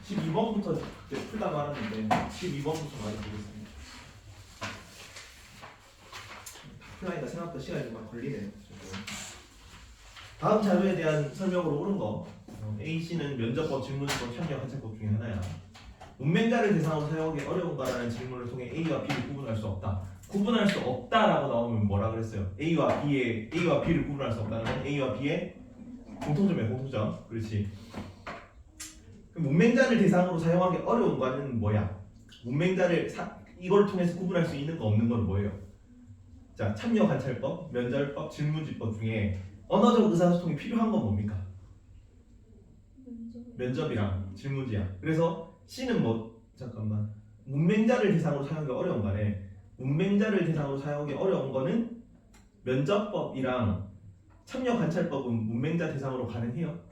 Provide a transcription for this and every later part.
12번부터 풀다 말았는데 12번부터 많이 보겠습니다. 풀라니까 생각보다 시간이 좀 걸리네. 다음 자료에 대한 설명으로 옳은 거. A씨는 면접법, 질문지법, 참여 관찰법 중에 하나야. 문맹자를 대상으로 사용하기 어려운가라는 질문을 통해 A와 B를 구분할 수 없다. 구분할 수 없다라고 나오면 뭐라 그랬어요? A와 B를 구분할 수 없다는 건 A와 B의 공통점이야, 공통점. 그렇지. 문맹자를 대상으로 사용하기 어려운 거는 뭐야? 문맹자를 이걸 통해서 구분할 수 있는 거 없는 건 뭐예요? 자, 참여 관찰법, 면접법, 질문지법 중에 언어적 의사소통이 필요한 건 뭡니까? 면접이랑 질문지야. 그래서 C는 뭐 잠깐만 문맹자를 대상으로 사용하기 어려운 거네. 문맹자를 대상으로 사용하기 어려운 거는 면접법이랑 참여 관찰법은 문맹자 대상으로 가능해요.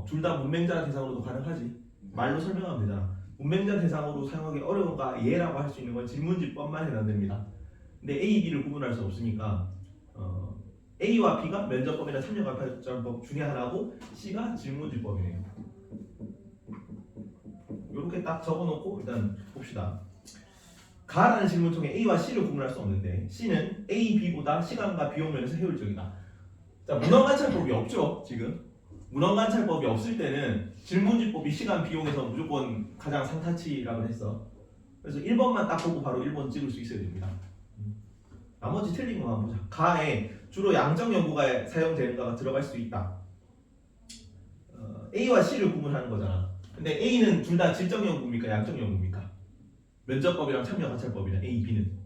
둘 다 문맹자 대상으로도 가능하지. 말로 설명하면 되잖아. 문맹자 대상으로 사용하기 어려운가 예라고 할 수 있는 건 질문지법만 해당됩니다. 근데 A, B를 구분할 수 없으니까 A와 B가 면접법이나 참여 관찰법 중에 하나고 C가 질문지법이에요. 이렇게 딱 적어놓고 일단 봅시다. 가라는 질문 통해 A와 C를 구분할 수 없는데 C는 A, B보다 시간과 비용 면에서 효율적이다. 자, 문헌관찰법이 없죠. 지금 문헌관찰법이 없을 때는 질문지법이 시간, 비용에서 무조건 가장 상타치라고 했어. 그래서 1번만 딱 보고 바로 1번 찍을 수 있어야 됩니다. 나머지 틀린 것만 보자. 가에 주로 양적 연구가 사용되는가가 들어갈 수 있다. A와 C를 구분하는 거잖아. 근데 A는 둘 다 질적 연구입니까? 양적 연구입니까? 면접법이랑 참여 관찰법이랑 A, B는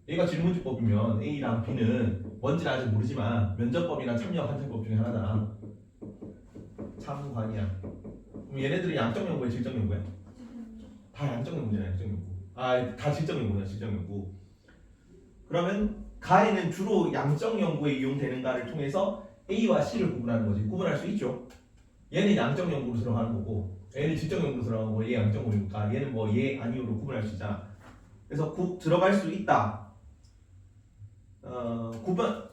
얘가 질문지법이면 A랑 B는 뭔지는 아직 모르지만 면접법이나 참여 관찰법 중에 하나잖아. 참관이야. 그럼 얘네들이 양적 연구야, 질적 연구야? 다 양적 연구잖아, 양적 연구. 다 질적 연구야, 질적 연구. 그러면 가에는 주로 양적 연구에 이용되는가를 통해서 A와 C를 구분하는 거지. 구분할 수 있죠. 얘는 양적 연구로 들어가는 거고, 얘는 질적 연구로 들어가는 거고, 얘 양적 연구니까 얘는 뭐 얘 아니오로 구분할 수 있잖아. 그래서 들어갈 수 있다.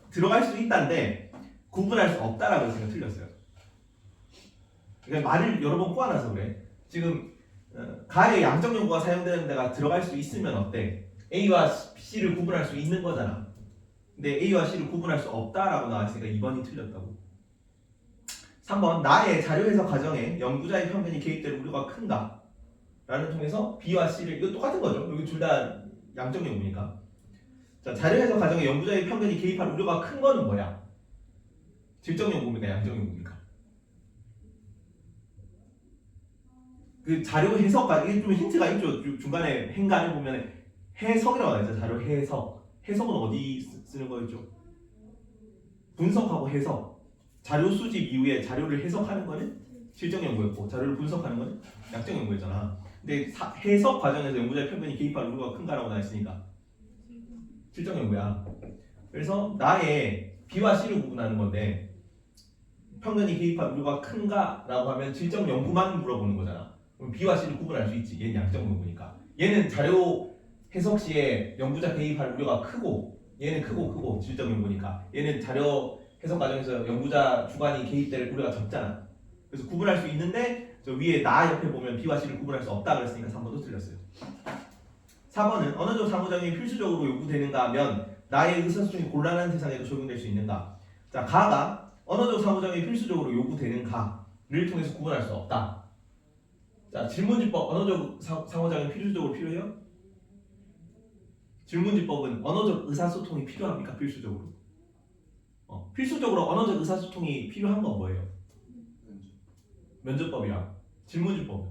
들어갈 수 있다인데 구분할 수 없다라고 해서 틀렸어요. 그러니까 말을 여러 번 꼬아놔서 그래. 지금 가의 양적 연구가 사용되는 데가 들어갈 수 있으면 어때? A와 C를 구분할 수 있는 거잖아. 근데 A와 C를 구분할 수 없다라고 나왔으니까 2번이 틀렸다고. 3번 나의 자료 해석 과정에 연구자의 편견이 개입될 우려가 큰가? 라는 통해서 B와 C를 이거 똑같은 거죠. 여기 둘 다 양적 연구니까. 자, 자료 해석 과정에 연구자의 편견이 개입할 우려가 큰 거는 뭐야? 질적 연구입니까? 양적 연구입니까? 그 자료 해석 과정 이게 좀 힌트가 있죠. 중간에 행간을 보면 해석이라고 하죠. 자료 해석. 해석은 어디 쓰는 거였죠? 분석하고 해석. 자료 수집 이후에 자료를 해석하는 거는 질적 연구였고 자료를 분석하는 거는 양적 연구였잖아. 근데 해석 과정에서 연구자의 편견이 개입할 우려가 큰가라고 나왔으니까 질적 연구야. 그래서 나의 B와 C를 구분하는 건데 편견이 개입할 우려가 큰가라고 하면 질적 연구만 물어보는 거잖아. 그럼 B와 C를 구분할 수 있지. 얘는 양적 연구니까. 얘는 자료 해석 시에 연구자 개입할 우려가 크고 얘는 크고 질적 연구니까. 얘는 자료 해석 과정에서 연구자 주관이 개입될 우려가 적잖아. 그래서 구분할 수 있는데 저 위에 나 옆에 보면 B와 C를 구분할 수 없다 그랬으니까 3번도 틀렸어요. 4번은 언어적 상호작용이 필수적으로 요구되는가 하면 나의 의사소통이 곤란한 대상에도 적용될 수 있는가. 자, 가가 언어적 상호작용이 필수적으로 요구되는가를 통해서 구분할 수 없다. 자, 질문지법 언어적 상호작용이 필수적으로 필요해요? 질문지법은 언어적 의사소통이 필요합니까? 필수적으로? 필수적으로 언어적 의사소통이 필요한 건 뭐예요? 면접법이랑 질문지법은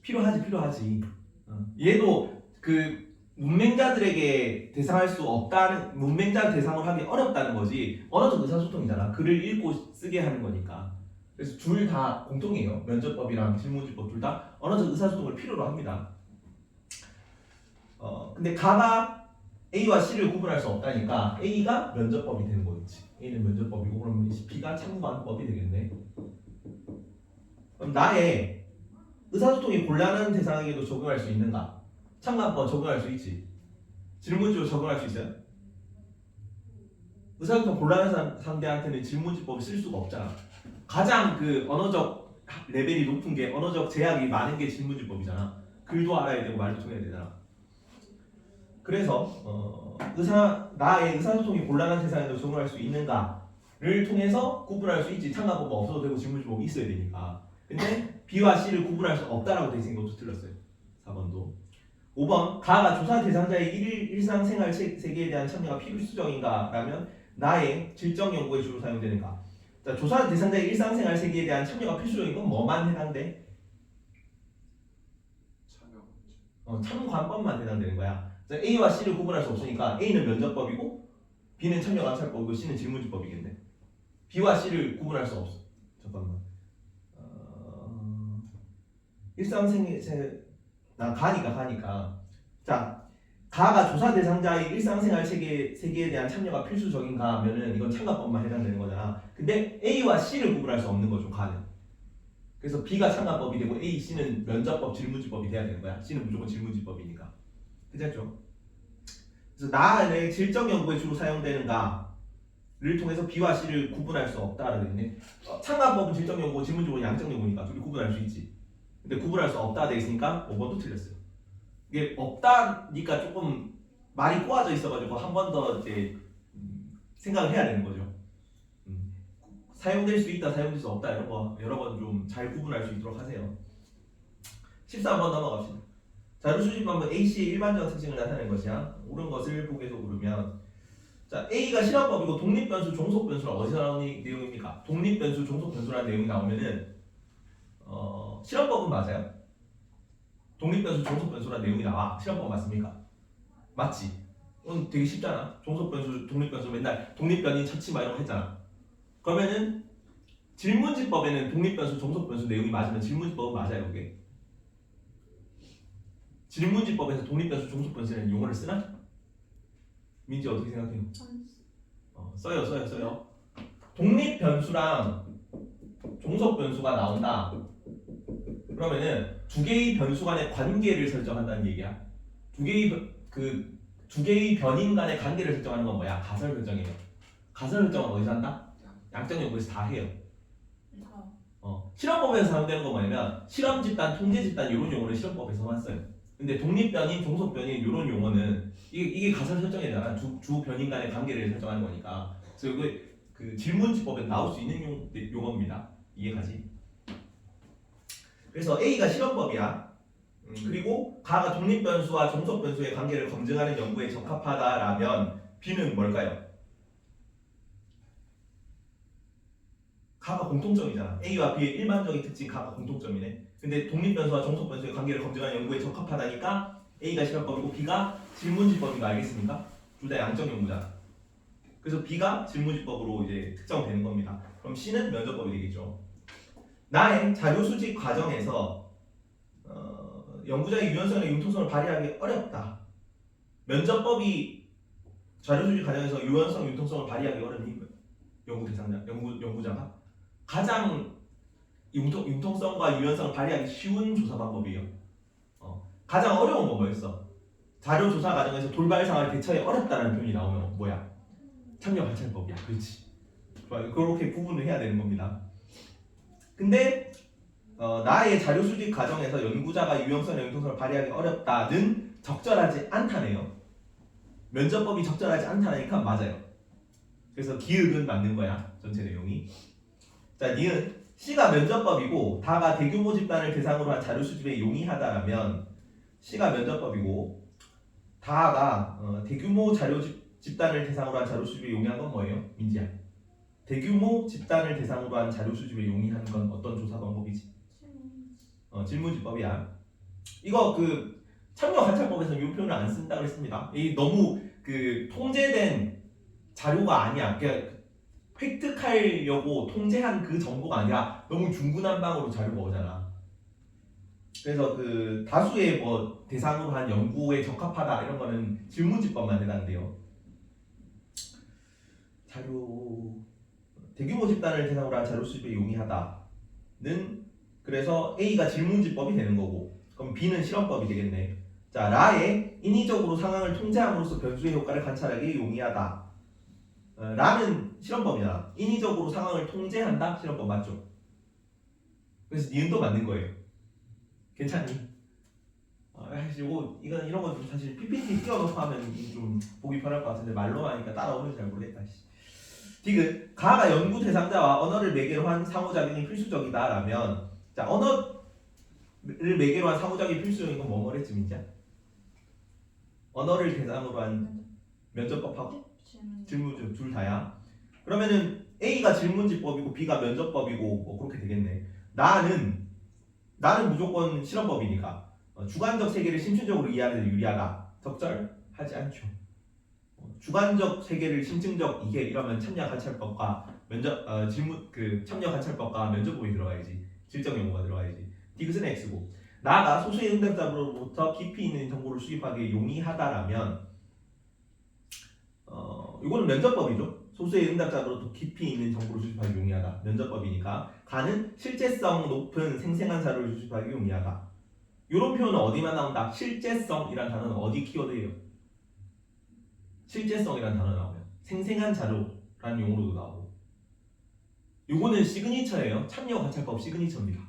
필요하지. 얘도 그 문맹자들에게 대상할 수 없다는 문맹자 대상을 하기 어렵다는 거지 언어적 의사소통이잖아. 글을 읽고 쓰게 하는 거니까. 그래서 둘 다 공통이에요. 면접법이랑 질문지법 둘 다 언어적 의사소통을 필요로 합니다. 근데 가가 A와 C를 구분할 수 없다니까 A가 면접법이 되는 거겠지. A는 면접법이고 그러면 B가 참관법이 되겠네. 그럼 나의 의사소통이 곤란한 대상에게도 적용할 수 있는가? 참관법 적용할 수 있지. 질문지로 적용할 수 있어요? 의사소통 곤란한 상대한테는 질문지법을 쓸 수가 없잖아. 가장 그 언어적 레벨이 높은 게 언어적 제약이 많은 게 질문지법이잖아. 글도 알아야 되고 말도 통해야 되잖아. 그래서 나의 의사소통이 곤란한 세상에도 적용할 수 있는가를 통해서 구분할 수 있지. 참가법은 없어도 되고 질문지법이 있어야 되니까. 근데 B와 C를 구분할 수 없다라고 돼 있으니까 것도 틀렸어요. 4번도. 5번 가가 조사 대상자의 일상생활 세계에 대한 참여가 필수적인가? 라면 나의 질적 연구에 주로 사용되는가? 자, 조사 대상자의 일상생활 세계에 대한 참여가 필수적인 건 뭐만 해당돼? 참관법만 해당되는 거야. 자, A와 C를 구분할 수 없으니까 A는 면접법이고 B는 참여 관찰법이고 C는 질문지법이겠네. B와 C를 구분할 수 없어. 잠깐만. 난 가니까. 자, 가가 조사 대상자의 일상생활 세계에 대한 참여가 필수적인가 하면은 이건 참가법만 해당되는 거잖아. 근데 A와 C를 구분할 수 없는 거죠, 가는. 그래서 B가 참가법이 되고 A, C는 면접법, 질문지법이 돼야 되는 거야. C는 무조건 질문지법이니까. 그렇죠? 그래서 나의 질적 연구에 주로 사용되는가를 통해서 B와 C를 구분할 수 없다라고 했네. 참가법은 질적 연구고 질문지법은 양적 연구니까 둘이 구분할 수 있지. 근데 구분할 수 없다 돼 있으니까 5번도 틀렸어요. 이게 없다니까 조금 말이 꼬아져 있어가지고 한 번 더 이제 생각을 해야 되는 거죠. 사용될 수 있다, 사용될 수 없다 이런 거 여러 번 좀 잘 구분할 수 있도록 하세요. 13번 넘어갑시다. 자료 수집법은 A씨의 일반적인 특징을 나타내는 것이야. 옳은 것을 보기에서 고르면 자, A가 실험법이고 독립변수, 종속변수는 어디서 나오는 내용입니까? 독립변수, 종속변수라는 내용이 나오면은 실험법은 맞아요? 독립변수, 종속변수라는 내용이 나와. 실험법 맞습니까? 맞지? 이건 되게 쉽잖아. 종속변수, 독립변수 맨날 독립변인, 처치 이런 거 했잖아. 그러면은 질문지법에는 독립변수, 종속변수 내용이 맞으면 질문지법은 맞아요, 그게. 질문지법에서 독립변수, 종속변수라는 용어를 쓰나? 민지 어떻게 생각해요? 써요. 독립변수랑 종속변수가 나온다. 그러면은 두 개의 변수 간의 관계를 설정한다는 얘기야. 두 개의 변인 간의 관계를 설정하는 건 뭐야? 가설 설정이에요. 가설 설정은 어디서 한다? 양적 연구에서 다 해요. 실험법에서 사용되는 건 뭐냐면 실험 집단, 통제 집단 이런 용어는 실험법에서만 써요. 근데 독립변인, 종속변인 이런 용어는 이게 가설 설정이잖아. 주 변인 간의 관계를 설정하는 거니까. 그래서 그 질문지법에 나올 수 있는 용어입니다. 이해가지? 그래서 A가 실험법이야. 그리고 가가 독립변수와 종속변수의 관계를 검증하는 연구에 적합하다라면 B는 뭘까요? 가가 공통점이잖아. A와 B의 일반적인 특징 가가 공통점이네. 근데 독립변수와 종속변수의 관계를 검증하는 연구에 적합하다니까 A가 실험법이고 B가 질문지법인 거 알겠습니까? 둘 다 양적 연구잖아. 그래서 B가 질문지법으로 이제 특정되는 겁니다. 그럼 C는 면접법이 되겠죠. 나의 자료 수집 과정에서 연구자의 유연성과 융통성을 발휘하기 어렵다. 면접법이 자료 수집 과정에서 유연성, 융통성을 발휘하기 어렵니? 연구 대상자, 연구자가 가장 융통성과 유연성을 발휘하기 쉬운 조사 방법이에요. 가장 어려운 건 뭐였어? 자료 조사 과정에서 돌발 상황을 대처하기 어렵다는 표현이 나오면 뭐야? 참여 관찰법이야. 그렇지. 좋아요. 그렇게 구분을 해야 되는 겁니다. 근데 나의 자료 수집 과정에서 연구자가 유연성과 융통성을 발휘하기 어렵다는 적절하지 않다네요. 면접법이 적절하지 않다니까 맞아요. 그래서 기읍은 맞는 거야. 전체 내용이. 자, 니은 C가 면접법이고 다가 대규모 집단을 대상으로 한 자료 수집에 용이하다라면 C가 면접법이고 다가 대규모 자료 집단을 대상으로 한 자료 수집에 용이한 건 뭐예요? 민지야. 대규모 집단을 대상으로 한 자료 수집에 용이한 건 어떤 조사 방법이지? 질문지법이야. 이거 참여 관찰법에서는 이 표현을 안 쓴다고 했습니다. 이 너무 통제된 자료가 아니야. 그러니까 획득하려고 통제한 그 정보가 아니라 너무 중구난방으로 자료가 오잖아. 그래서 다수의 대상으로 한 연구에 적합하다 이런 거는 질문지법만 해당돼요. 대규모 집단을 대상으로 한 자료 수집에 용이하다는 그래서 A가 질문지법이 되는 거고 그럼 B는 실험법이 되겠네. 자, 라에 인위적으로 상황을 통제함으로써 변수의 효과를 관찰하기 용이하다. 라는 실험법이잖아. 인위적으로 상황을 통제한다? 실험법 맞죠? 그래서 니은도 맞는 거예요. 괜찮니? 이런 거 좀 사실 PPT 띄워놓고 하면 좀 보기 편할 것 같은데 말로 하니까 따라오는지 잘 모르겠다. 디귿 가가 연구 대상자와 언어를 매개로 한 상호작용이 필수적이다라면 자 언어를 매개로 한 상호작용이 필수적인 건 뭐랬지 민지야? 언어를 대상으로 한 면접법하고 질문집 둘 다야. 그러면은 A가 질문지법이고 B가 면접법이고 뭐 그렇게 되겠네. 나는 무조건 실험법이니까 주관적 세계를 심층적으로 이해하는 데 유리하다. 적절하지 않죠. 주관적 세계를 심층적 이해 이러면 참여 관찰법과 질문 참여 관찰법과 면접법이 들어가야지. 질적 연구가 들어가야지. 디귿은 X고. 나가 소수의 응답자로부터 깊이 있는 정보를 수집하기에 용이하다라면 이거는 면접법이죠. 소수의 응답자로부터 깊이 있는 정보를 수집하기 용이하다. 면접법이니까. 가는 실제성 높은 생생한 자료를 수집하기 용이하다. 이런 표현은 어디만 나온다? 실제성이란 단어는 어디 키워드예요? 실제성이란 단어 나오면 생생한 자료라는 용어로도 나오고 요거는 시그니처예요. 참여 관찰법 시그니처입니다.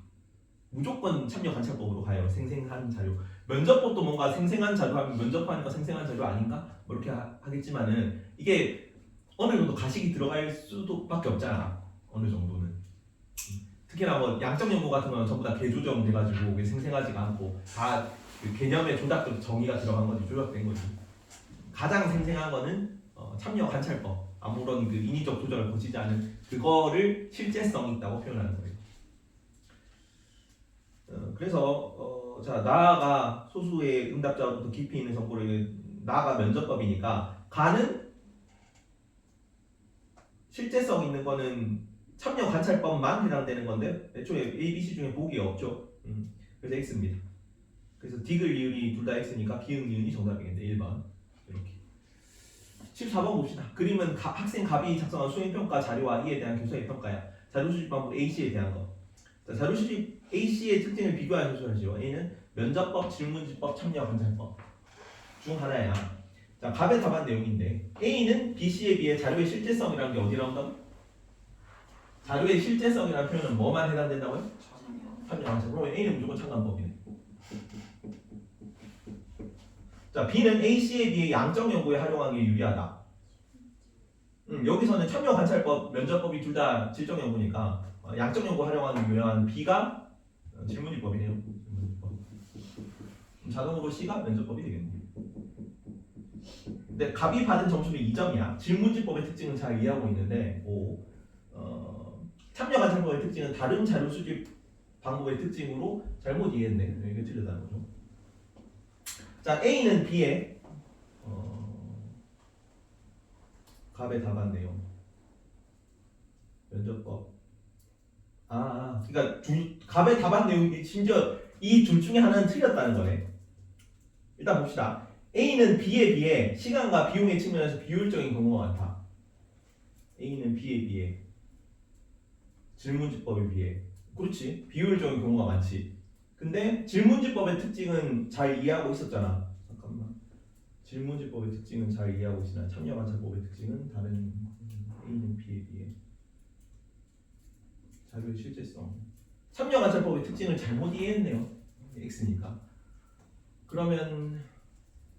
무조건 참여 관찰법으로 가요. 생생한 자료. 면접법도 뭔가 생생한 자료 하면 면접하니까 생생한 자료 아닌가? 뭐 이렇게 하겠지만은 이게 어느 정도 가식이 들어갈 수도밖에 없잖아. 어느 정도는. 특히나 뭐 양적 연구 같은 건 전부 다 개조정 돼가지고 생생하지가 않고 다 그 개념의 조작도 정의가 들어간 거지 조작된 거지. 가장 생생한 거는 참여 관찰법. 아무런 그 인위적 조작을 거치지 않은 그거를 실제성 있다고 표현하는 거예요. 그래서 자 나아가 소수의 응답자로부터 깊이 있는 정보를 나아가 면접법이니까 가는 실제성 있는 거는 참여 관찰법만 해당되는 건데 애초에 A, B, C 중에 보기 없죠. 그래서 X입니다. 그래서 디귿 리을이 둘 다 X니까 기흥 리을이 정답이겠네. 1번 이렇게. 14번 봅시다. 그림은 학생 갑이 작성한 수행평가 자료와 이에 대한 교사의 평가야. 자료 수집 방법 A씨에 대한 거. 자, 자료 수집 A씨의 특징을 비교하여 조사하시오. A는 면접법, 질문지법, 참여 관찰법 중 하나야. 자, 갑의 답안 내용인데 A는 B씨에 비해 자료의 실제성이라는 게 어디 나온다고? 자료의 실제성이라는 표현은 뭐만 해당된다고요? 참여 관찰. 그러면 A는 무조건 참관법이네. 자, B는 A씨에 비해 양적 연구에 활용하기에 유리하다. 여기서는 참여 관찰법, 면접법이 둘 다 질적 연구니까 양적 연구 활용하기 유리한 B가 질문지법이네요. 질문지법. 자동으로 C가 면접법이 되겠네요. 근데 갑이 받은 점수는 2점이야. 질문지법의 특징은 잘 이해하고 있는데 참여 관찰법의 특징은 다른 자료 수집 방법의 특징으로 잘못 이해했네. 이게 틀렸다는 거죠. 자, A는 B의 갑의 답안 내용 면접법 그러니까 갑의 답안 내용이 심지어 이 둘 중에 하나는 틀렸다는 거네. 일단 봅시다. A는 B에 비해 시간과 비용의 측면에서 비효율적인 경우가 많다. A는 B에 비해 질문지법에 비해 그렇지 비효율적인 경우가 많지. 근데 질문지법의 특징은 잘 이해하고 있었잖아. 잠깐만. 질문지법의 특징은 잘 이해하고 있으나 참여관찰법의 특징은 다른 A는 B에 비해 자료의 실제성. 참여관찰법의 특징을 잘못 이해했네요. X니까. 그러면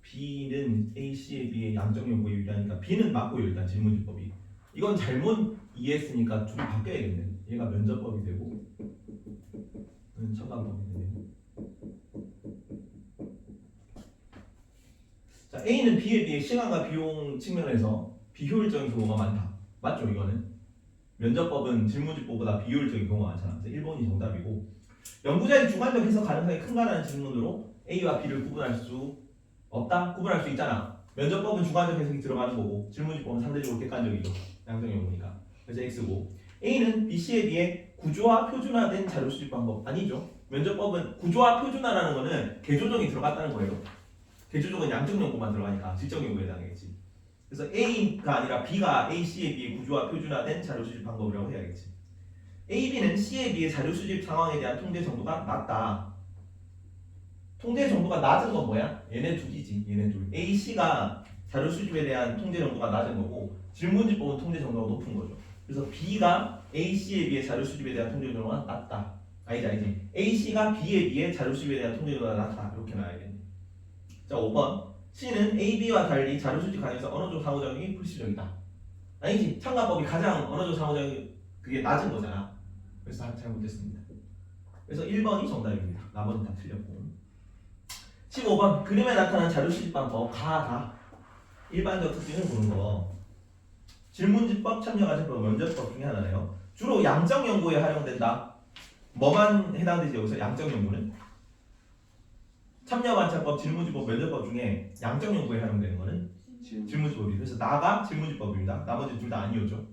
B는 A, C에 비해 양적 연구에 유리하니까 B는 맞고요. 일단 질문지법이. 이건 잘못 이해했으니까 둘이 바뀌어야겠네. 얘가 면접법이 되고 참관법이 되네요. 자, A는 B에 비해 시간과 비용 측면에서 비효율적인 경우가 많다. 맞죠? 이거는 면접법은 질문지법보다 비효율적인 경우가 많잖아. 그래서 1번이 정답이고 연구자의 주관적 해석 가능성이 큰가라는 질문으로 A와 B를 구분할 수 없다? 구분할 수 있잖아. 면접법은 주관적 해석이 들어가는 거고 질문지법은 상대적으로 객관적이죠. 양적 연구니까. 그래서 X고 A는 BC에 비해 구조화 표준화된 자료 수집 방법 아니죠. 면접법은 구조화 표준화라는 거는 개조정이 들어갔다는 거예요. 개조정은 양적 연구만 들어가니까 질적 연구에 해당하겠지. 그래서 A가 아니라 B가 A, C에 비해 구조화 표준화된 자료 수집 방법이라고 해야겠지. A, B는 C에 비해 자료 수집 상황에 대한 통제 정도가 낮다. 통제 정도가 낮은 건 뭐야? 얘네 둘이지. 얘네 둘. A, C가 자료 수집에 대한 통제 정도가 낮은 거고 질문지법은 통제 정도가 높은 거죠. 그래서 B가 AC에 비해 자료 수집에 대한 통제 정도가 낮다. 아니지. AC가 B에 비해 자료 수집에 대한 통제 정도가 낮다. 이렇게 나와야겠네. 자, 5번. C는 AB와 달리 자료 수집 과정에서 언어적 상호작용이 불시적이다. 아니지. 참가법이 가장 언어적 상호작용이 그게 낮은 거잖아. 그래서 잘못됐습니다. 그래서 1번이 정답입니다. 나머지는 다 틀렸고. 15번. 그림에 나타난 자료 수집 방법 가다. 일반적 특징을 보는 거. 질문지법, 참여과정법, 면접법 중에 하나네요. 주로 양적 연구에 활용된다. 뭐만 해당되지 여기서 양적 연구는? 참여관찰법, 질문지법, 면접법 중에 양적 연구에 활용되는 거는 질문지법이. 그래서 나가 질문지법입니다. 나머지 둘 다 아니었죠.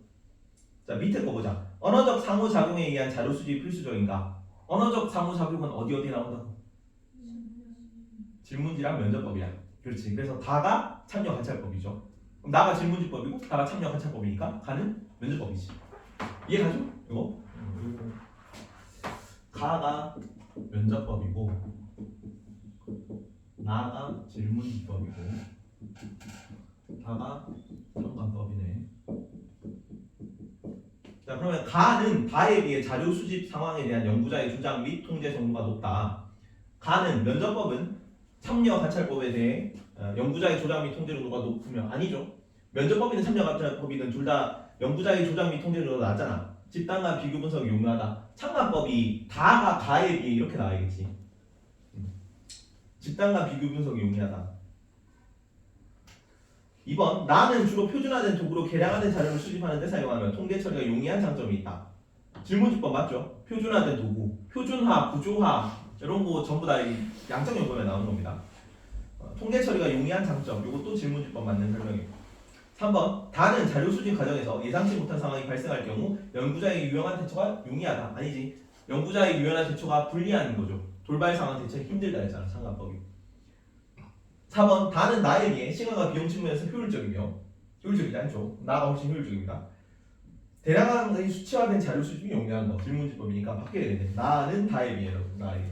자, 밑에 거 보자. 언어적 상호작용에 의한 자료 수집이 필수적인가? 언어적 상호작용은 어디 나온다고? 질문지랑 면접법이야. 그렇지. 그래서 다가 참여관찰법이죠. 그럼 나가 질문지법이고 다가 참여관찰법이니까 가는 면접법이지. 이해가죠? 이거? 가가 면접법이고 나가 질문지법이고 다가 참관법이네. 자, 그러면 가는 다에 비해 자료 수집 상황에 대한 연구자의 주장 및 통제 정도가 높다. 가는 면접법은 참여 관찰법에 대해 연구자의 조작 및 통제 정도가 높으면 아니죠. 면접법이든 참여 관찰법이든 둘 다 연구자의 조작 및 통제 정도가 낮잖아. 집단간 비교 분석이 용이하다. 참관법이 다가 가에 비해 이렇게 나와야겠지. 집단간 비교 분석이 용이하다. 2번. 나는 주로 표준화된 도구로 개량화된 자료를 수집하는 데 사용하며 통계 처리가 용이한 장점이 있다. 질문지법 맞죠? 표준화된 도구, 표준화, 구조화 이런 거 전부 다 양적 연구에 나오는 겁니다. 통계 처리가 용이한 장점, 이것도 질문지법 맞는 설명이고. 3번. 다는 자료 수집 과정에서 예상치 못한 상황이 발생할 경우 연구자의 유용한 대처가 용이하다. 아니지. 연구자의 유연한 대처가 불리한 거죠. 돌발 상황 대처가 힘들다 했잖아. 참관법이. 4번. 다는 나에 비해 시간과 비용 측면에서 효율적이며 효율적이지 않죠. 나가 훨씬 효율적입니다. 대량의 수치화된 자료 수집이 용이한 거. 질문지법이니까 바뀌어야 되네. 나는 다에 비해 나에 비해.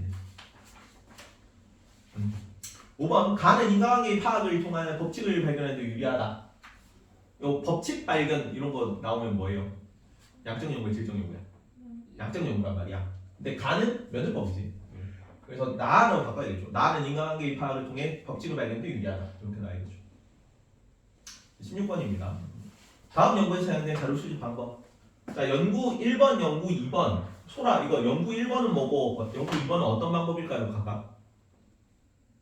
5번. 가는 인과관계의 파악을 통한 법칙을 발견하는 데 유리하다. 요 법칙 발견 이런 거 나오면 뭐예요? 양적 연구야, 질적 연구야? 양적 연구란 말이야. 근데 가는 면접법이지. 그래서 나로 바꿔야겠죠. 나는 인과관계의 파악을 통해 법칙을 발견하는 데 유리하다. 이렇게 나와야겠죠. 16번입니다. 다음 연구에서 사용된 자료 수집 방법. 자, 연구 1번, 연구 2번. 소라, 이거 연구 1번은 뭐고 연구 2번은 어떤 방법일까요? 각각?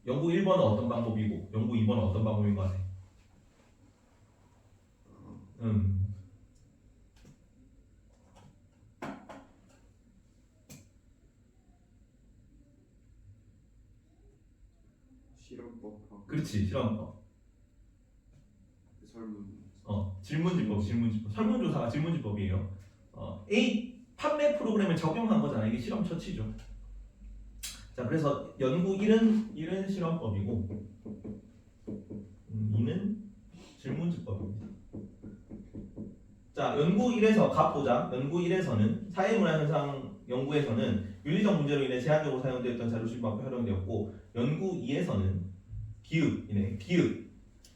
연구 1번은 어떤 방법이고 연구 2번은 어떤 방법인 것 같아? 실험법. 그렇지, 실험법. 설문. 질문지법. 설문조사가 질문지법이에요. A 판매 프로그램을 적용한 거잖아. 이게 실험 처치죠. 자, 그래서 연구 1은 실험법이고 2는 질문지법입니다. 자, 연구 1에서 갑보자. 연구 1에서는 사회문화 현상 연구에서는 윤리적 문제로 인해 제한적으로 사용되었던 자료 수집 방법이 활용되었고, 연구 2에서는 기읍이네. 기읍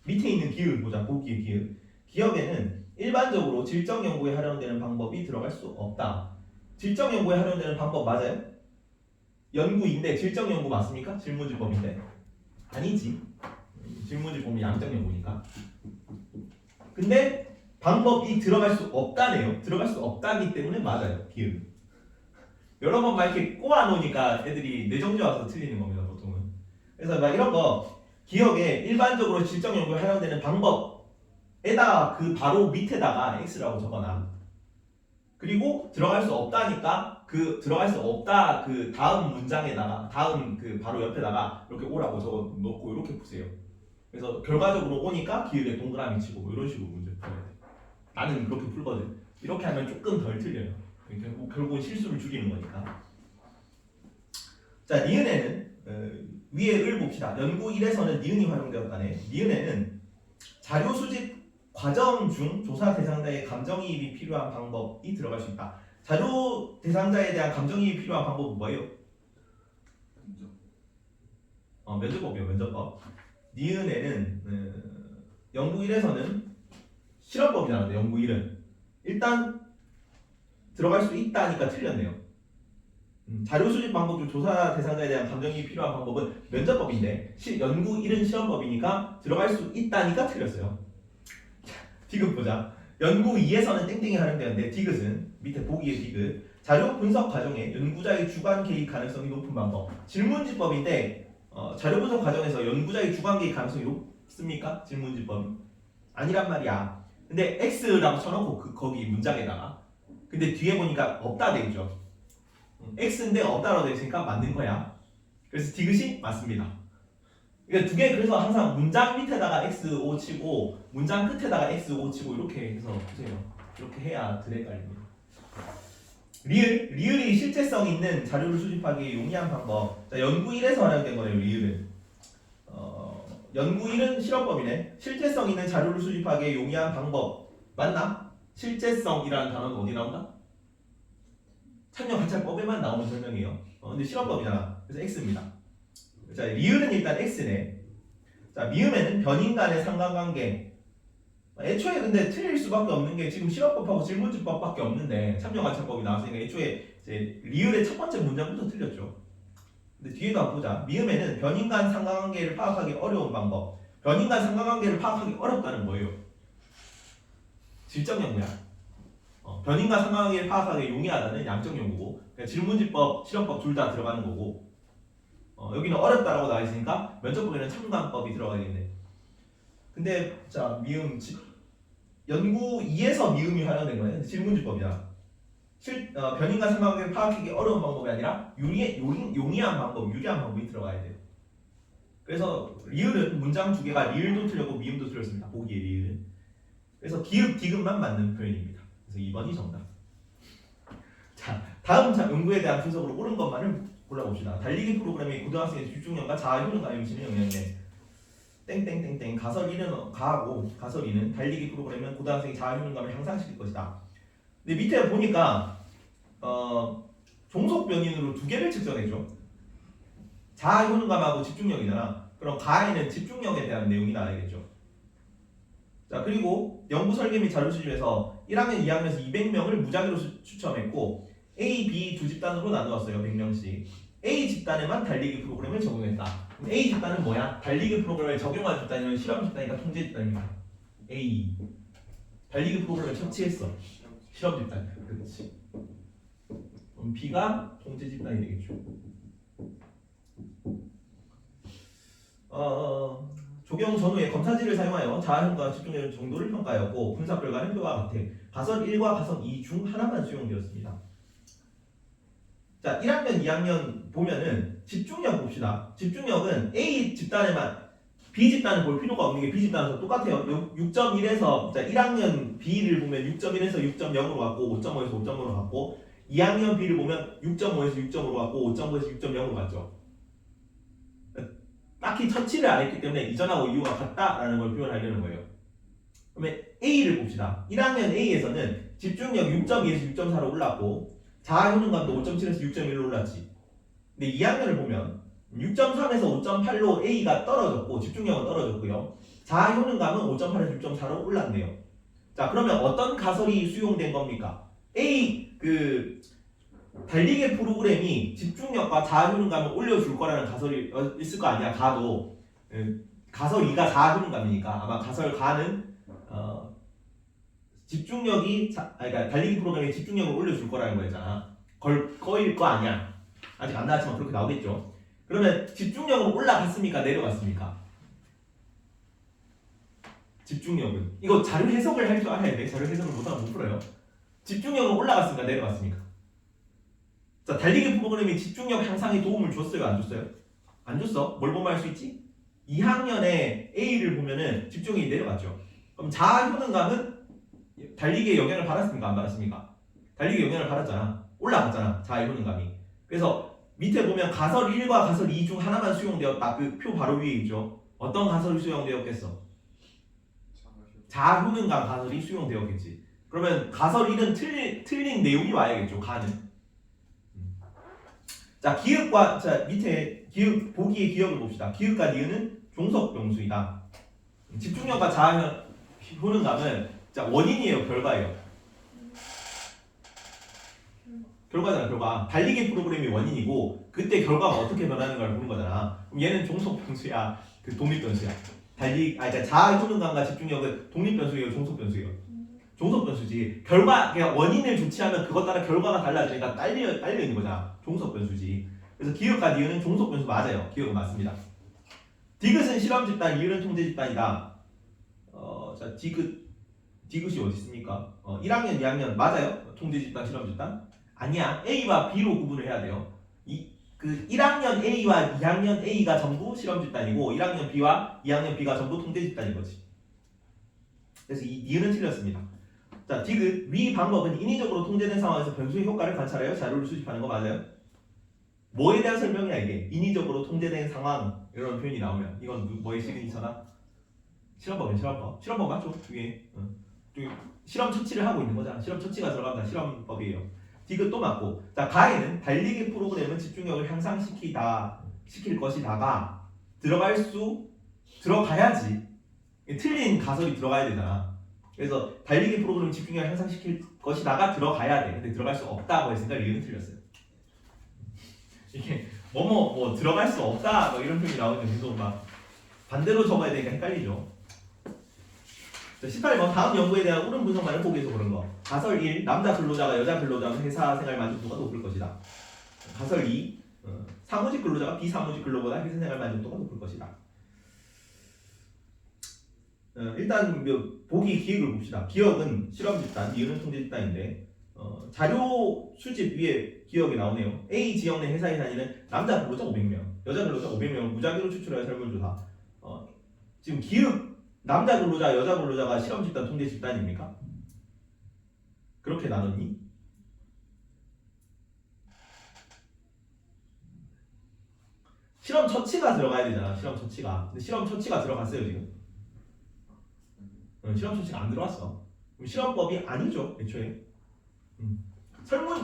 밑에 있는 기읍 보자. 보기의 기읍. 기업에는 일반적으로 질적 연구에 활용되는 방법이 들어갈 수 없다. 질적 연구에 활용되는 방법 맞아요? 연구인데 질적 연구 맞습니까? 질문지법인데 아니지. 질문지법은 양적 연구니까. 근데 방법이 들어갈 수 없다네요. 들어갈 수 없다기 때문에 맞아요. 기읍. 여러 번 막 이렇게 꼬아 놓으니까 애들이 뇌정지 와서 틀리는 겁니다. 보통은. 그래서 막 이런 거 기억에 일반적으로 질적 연구에 활용되는 방법에다가 그 바로 밑에다가 X라고 적어놔. 그리고 들어갈 수 없다니까 그 들어갈 수 없다 그 다음 문장에다가 다음 그 바로 옆에다가 이렇게 오라고 적어 놓고 이렇게 푸세요. 그래서 결과적으로 오니까 기획에 동그라미 치고 뭐 이런 식으로 문제 풀어야 돼. 나는 그렇게 풀거든. 이렇게 하면 조금 덜 틀려요. 결국은 실수를 줄이는 거니까. 자, 니은에는 위에 을 봅시다. 연구 1에서는 니은이 활용되었다네. 니은에는 자료 수집 과정 중 조사 대상자의 감정이입이 필요한 방법이 들어갈 수 있다. 자료 대상자에 대한 감정이입이 필요한 방법은 뭐예요? 면접법이요. 면접법. 니은에는 연구 1에서는 실험법이 나오는데 연구 1은 일단 들어갈 수 있다니까 틀렸네요. 자료 수집 방법 중 조사 대상자에 대한 감정이 필요한 방법은 면접법인데 연구 1은 실험법이니까 들어갈 수 있다니까 틀렸어요. 디귿 보자. 연구 2에서는 땡땡이 활용되는데 디귿은 밑에 보기의 디귿 자료 분석 과정에 연구자의 주관 개입 가능성이 높은 방법. 질문지법인데 자료 분석 과정에서 연구자의 주관 개입 가능성이 높습니까? 질문지법이 아니란 말이야. 근데 X라고 쳐놓고 거기 문장에다가 근데 뒤에 보니까 없다 돼 있죠. X인데 없다라고 돼 있으니까 맞는 거야. 그래서 디귿이 맞습니다. 그러니까 두 개 그래서 항상 문장 밑에다가 XO 치고 문장 끝에다가 XO 치고 이렇게 해서 보세요. 이렇게 해야 덜 헷갈립니다. 리을이 실제성 있는 자료를 수집하기 용이한 방법. 자, 연구 1에서 활용된 거네요. 리을은 연구 1은 실험법이네. 실제성 있는 자료를 수집하기 용이한 방법 맞나? 실제성이라는 단어는 어디 나온다? 참여 관찰법에만 나오는 설명이에요. 근데 실험법이잖아. 그래서 X입니다. 자, 리을은 일단 X네. 자, 미음에는 변인 간의 상관관계. 애초에 근데 틀릴 수밖에 없는 게 지금 실험법하고 질문지법밖에 없는데 참여관찰법이 나왔으니까 애초에 이제 리을의 첫 번째 문장부터 틀렸죠. 근데 뒤에도 한번 보자. 미음에는 변인 간 상관관계를 파악하기 어려운 방법. 변인 간 상관관계를 파악하기 어렵다는 뭐예요? 질적 연구야. 변인 간 상관관계를 파악하기 용이하다는 양적 연구고 그러니까 질문지법, 실험법 둘 다 들어가는 거고 여기는 어렵다라고 나와 있으니까 면접법에는 참관법이 들어가겠네. 근데 자 미음 연구 2에서 미음이 활용된 거예요. 질문지법이야. 변인과 상관관계를 파악하기 어려운 방법이 아니라 용이한 방법, 유리한 방법이 들어가야 돼요. 그래서 리을은 문장 두 개가 리을도 틀렸고 미음도 틀렸습니다. 보기에 리을은. 그래서 기읍, 디귿만 맞는 표현입니다. 그래서 2번이 정답. 자, 다음 연구에 대한 분석으로 옳은 것만을 골라봅시다. 달리기 프로그램이 고등학생의 집중력과 자아 효능감에 미치는 영향이네. 땡땡땡땡 가설 1은 가하고 가설 2는 달리기 프로그램은 고등학생의 자아 효능감을 향상시킬 것이다. 근데 밑에 보니까 종속 변인으로 두 개를 측정해줘. 자아 효능감하고 집중력이잖아. 그럼 가에는 집중력에 대한 내용이 나와야겠죠. 자, 그리고 연구 설계 및 자료 수집에서 1학년, 2학년에서 200명을 무작위로 추첨했고 A, B 두 집단으로 나누었어요. 100명씩. A 집단에만 달리기 프로그램을 적용했다. 그럼 A 집단은 뭐야? 달리기 프로그램을 적용한 집단이면 실험 집단이니까 통제 집단입니다. A 달리기 프로그램을 처치했어. 실험 집단. 그렇지. 그럼 B가 통제 집단이 되겠죠. 적용 전후에 검사지를 사용하여 자아효과 집중력 정도를 평가하였고 분석 결과는 표와 같아. 가설 1과 가설 2 중 하나만 수용되었습니다. 자, 1학년, 2학년 보면은 집중력 봅시다. 집중력은 A 집단에만 B 집단을 볼 필요가 없는 게 B 집단에서 똑같아요. 6.1에서 자, 1학년 B를 보면 6.1에서 6.0으로 갔고 5.5에서 5.5로 갔고 2학년 B를 보면 6.5에서 6.5로 갔고 5.5에서 6.0으로 갔죠. 딱히 처치를 안 했기 때문에 이전하고 이후가 같다라는 걸 표현하려는 거예요. 그러면 A를 봅시다. 1학년 A에서는 집중력 6.2에서 6.4로 올랐고 자아효능감도 5.7에서 6.1로 올랐지. 근데 2학년을 보면 6.3에서 5.8로 A가 떨어졌고 집중력은 떨어졌고요. 자아효능감은 5.8에서 6.4로 올랐네요. 자, 그러면 어떤 가설이 수용된 겁니까? A 달리기 프로그램이 집중력과 자아효능감을 올려줄 거라는 가설이 있을 거 아니야. 가도 가설 2가 자아효능감이니까 아마 가설 가는 집중력이 그러니까 달리기 프로그램이 집중력을 올려줄 거라는 거였잖아. 거일 거 아니야. 아직 안 나왔지만 그렇게 나오겠죠. 그러면 집중력은 올라갔습니까? 내려갔습니까? 집중력은 이거 자료 해석을 할 줄 알아야 돼. 자료 해석을 못하면 못 풀어요. 집중력은 올라갔습니까? 내려갔습니까? 자, 달리기 프로그램이 집중력 향상에 도움을 줬어요? 안 줬어요? 안 줬어? 뭘 보면 알 수 있지? 2학년에 A를 보면은 집중력이 내려갔죠. 그럼 자아 효능감은 달리기에 영향을 받았습니까? 안 받았습니까? 달리기에 영향을 받았잖아. 올라갔잖아. 자아 효능감이. 그래서 밑에 보면 가설 1과 가설 2 중 하나만 수용되었다. 그 표 바로 위에 있죠. 어떤 가설이 수용되었겠어? 자아 효능감 가설이 수용되었겠지. 그러면 가설 1은 틀린 내용이 와야겠죠. 가는. 자, 밑에 기읍 보기의 기억을 봅시다. 기읍과 니은은 종속 명수이다. 집중력과 자아 효능감은 자 원인이에요, 결과예요? 결과잖아, 결과. 달리기 프로그램이 원인이고 그때 결과가 어떻게 변하는 걸 보는 거잖아. 그럼 얘는 종속 변수야, 그 독립 변수야. 그러니까 자아 효능감과 집중력은 독립 변수예요, 종속 변수예요? 종속 변수지. 결과 그냥 원인을 조치하면 그것 따라 결과가 달라지니까 딸려 있는 거잖아. 종속 변수지. 그래서 기억과 니은은 종속 변수 맞아요. 기억은 맞습니다. 디귿은 실험 집단, 리을은 통제 집단이다. 자, 디귿이 어디 있습니까? 1학년, 2학년 맞아요? 통제 집단, 실험 집단? 아니야. A와 B로 구분을 해야 돼요. 그 1학년 A와 2학년 A가 전부 실험 집단이고 1학년 B와 2학년 B가 전부 통제 집단인 거지. 그래서 이 니은은 틀렸습니다. 자, 디귿 위 방법은 인위적으로 통제된 상황에서 변수의 효과를 관찰하여 자료를 수집하는 거 맞아요? 뭐에 대한 설명이야 이게? 인위적으로 통제된 상황 이런 표현이 나오면 이건 뭐의 시그니처나? 실험법이야, 실험법. 실험법 맞죠? 위에 실험 처치를 하고 있는 거잖아. 실험 처치가 들어간다. 실험법이에요. 디귿 또 맞고. 자, 가에는 달리기 프로그램은 집중력을 향상시킬 것이다가 들어가야지. 틀린 가설이 들어가야 되잖아. 그래서 달리기 프로그램 집중력을 향상시킬 것이다가 들어가야 돼. 근데 들어갈 수 없다고 했으니까 리을은 틀렸어요. 이게 뭐 들어갈 수 없다 뭐 이런 표현이 나오는데 계속 막 반대로 적어야 되니까 헷갈리죠. 자, 18번 다음 연구에 대한 옳은 분석만을 보기 위해서 그런 거. 가설 1. 남자 근로자가 여자 근로자는 회사 생활 만족도가 높을 것이다. 가설 2. 사무직 근로자가 비사무직 근로보다 회사 생활 만족도가 높을 것이다. 일단 보기 기억을 봅시다. 기억은 실험 집단, 니은은 통제 집단인데 자료 수집 위에 기억이 나오네요. A 지역 내 회사에 다니는 남자 근로자 500명, 여자 근로자 500명을 무작위로 추출하여 설문조사. 지금 기억 남자 근로자, 여자 근로자가 실험 집단, 통제 집단입니까? 그렇게 나눴니? 실험 처치가 들어가야 되잖아. 실험 처치가. 근데 실험 처치가 들어갔어요 지금? 실험 처치가 안 들어왔어. 그럼 실험법이 아니죠, 애초에.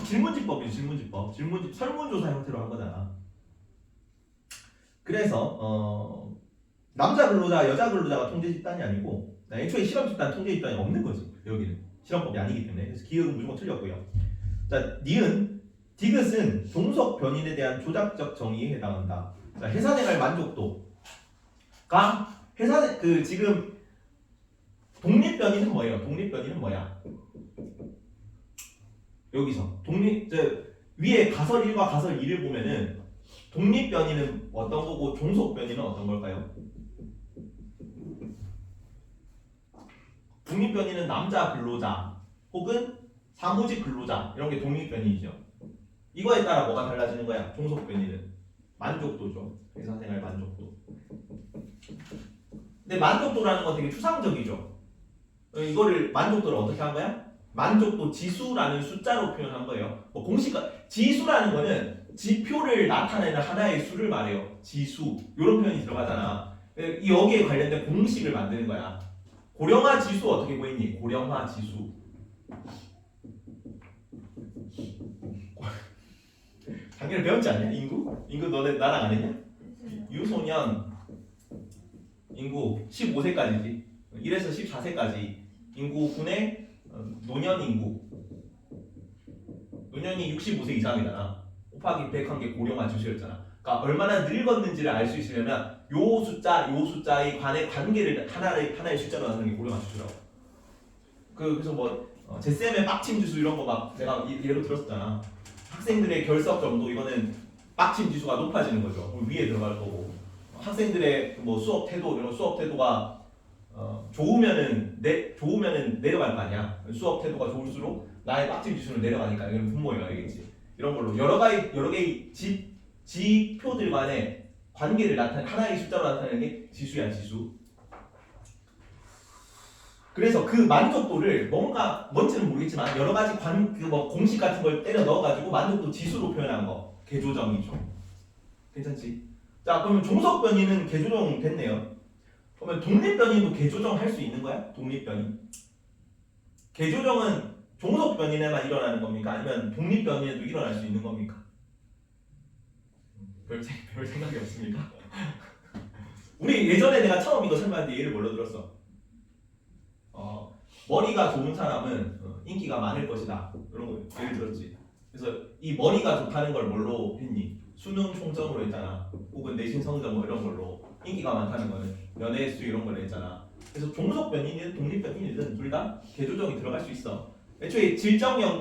질문지법이죠, 질문지법. 설문조사 형태로 한 거잖아. 그래서 남자 근로자, 여자 근로자가 통제 집단이 아니고 애초에 실험 집단, 통제 집단이 없는 거지. 여기는 실험법이 아니기 때문에. 그래서 기억은 무조건 틀렸고요. 자, 니은 디귿은 종속 변인에 대한 조작적 정의에 해당한다. 자, 회사생활 만족도가 지금 독립 변이는 뭐예요? 독립 변이는 뭐야? 여기서 위에 가설 1과 가설 2를 보면은 독립 변이는 어떤 거고 종속 변이는 어떤 걸까요? 독립 변이는 남자 근로자 혹은 사무직 근로자 이런 게 독립 변이죠. 이거에 따라 뭐가 달라지는 거야? 종속 변이는 만족도죠. 회사 생활 만족도. 근데 만족도라는 건 되게 추상적이죠. 이거를 만족도를 어떻게 한 거야? 만족도 지수라는 숫자로 표현한 거예요. 지수라는 거는 지표를 나타내는 하나의 수를 말해요. 지수 이런 표현이 들어가잖아. 여기에 관련된 공식을 만드는 거야. 고령화 지수 어떻게 보이니? 고령화 지수. 당연히 배웠지 않냐? 인구 너네 나랑 안 했냐? 유소년 인구 15세까지지. 1에서 14세까지 인구군의 노년 인구. 노년이 65세 이상이잖아. 곱하기 100한 게 고령화 지수였잖아. 그러니까 얼마나 늙었는지를 알 수 있으려면 요 숫자에 관의 관계를 하나의 숫자로 나누는 게 고령화 지수라고. 그래서 제쌤의 빡침 지수 이런 거 막 내가 예로 들었었잖아. 학생들의 결석 정도 이거는 빡침 지수가 높아지는 거죠. 그럼 위에 들어갈 거고. 학생들의 수업 태도 이런 수업 태도가 좋으면은 내려갈 거 아니야. 수업 태도가 좋을수록 나의 빡침 지수는 내려가니까 이건 분모에 알겠지. 이런 걸로 여러 개의 지표들 간의 관계를 하나의 숫자로 나타내는 게 지수야, 지수. 그래서 그 만족도를 뭔지는 모르겠지만 여러 가지 공식 같은 걸 때려 넣어가지고 만족도 지수로 표현한 거 개조정이죠. 괜찮지? 자, 그러면 종속 변이는 개조정 됐네요. 그러면 독립 변이도 개조정 할 수 있는 거야? 독립 변이. 개조정은 종속 변이에만 일어나는 겁니까? 아니면 독립 변이에도 일어날 수 있는 겁니까? 별 생각이 없습니까? 우리 예전에 내가 처음 이거 설명할 때 예를 뭘로 들었어? 머리가 좋은 사람은 인기가 많을 것이다. 이런 거 예를 들었지. 그래서 이 머리가 좋다는 걸 뭘로 했니? 수능 총점으로 했잖아. 혹은 내신 성적 뭐 이런 걸로 인기가 많다는 거는 연애 수 이런 걸 했잖아. 그래서 종속 변이든 독립 변이든 둘 다 개조정이 들어갈 수 있어. 애초에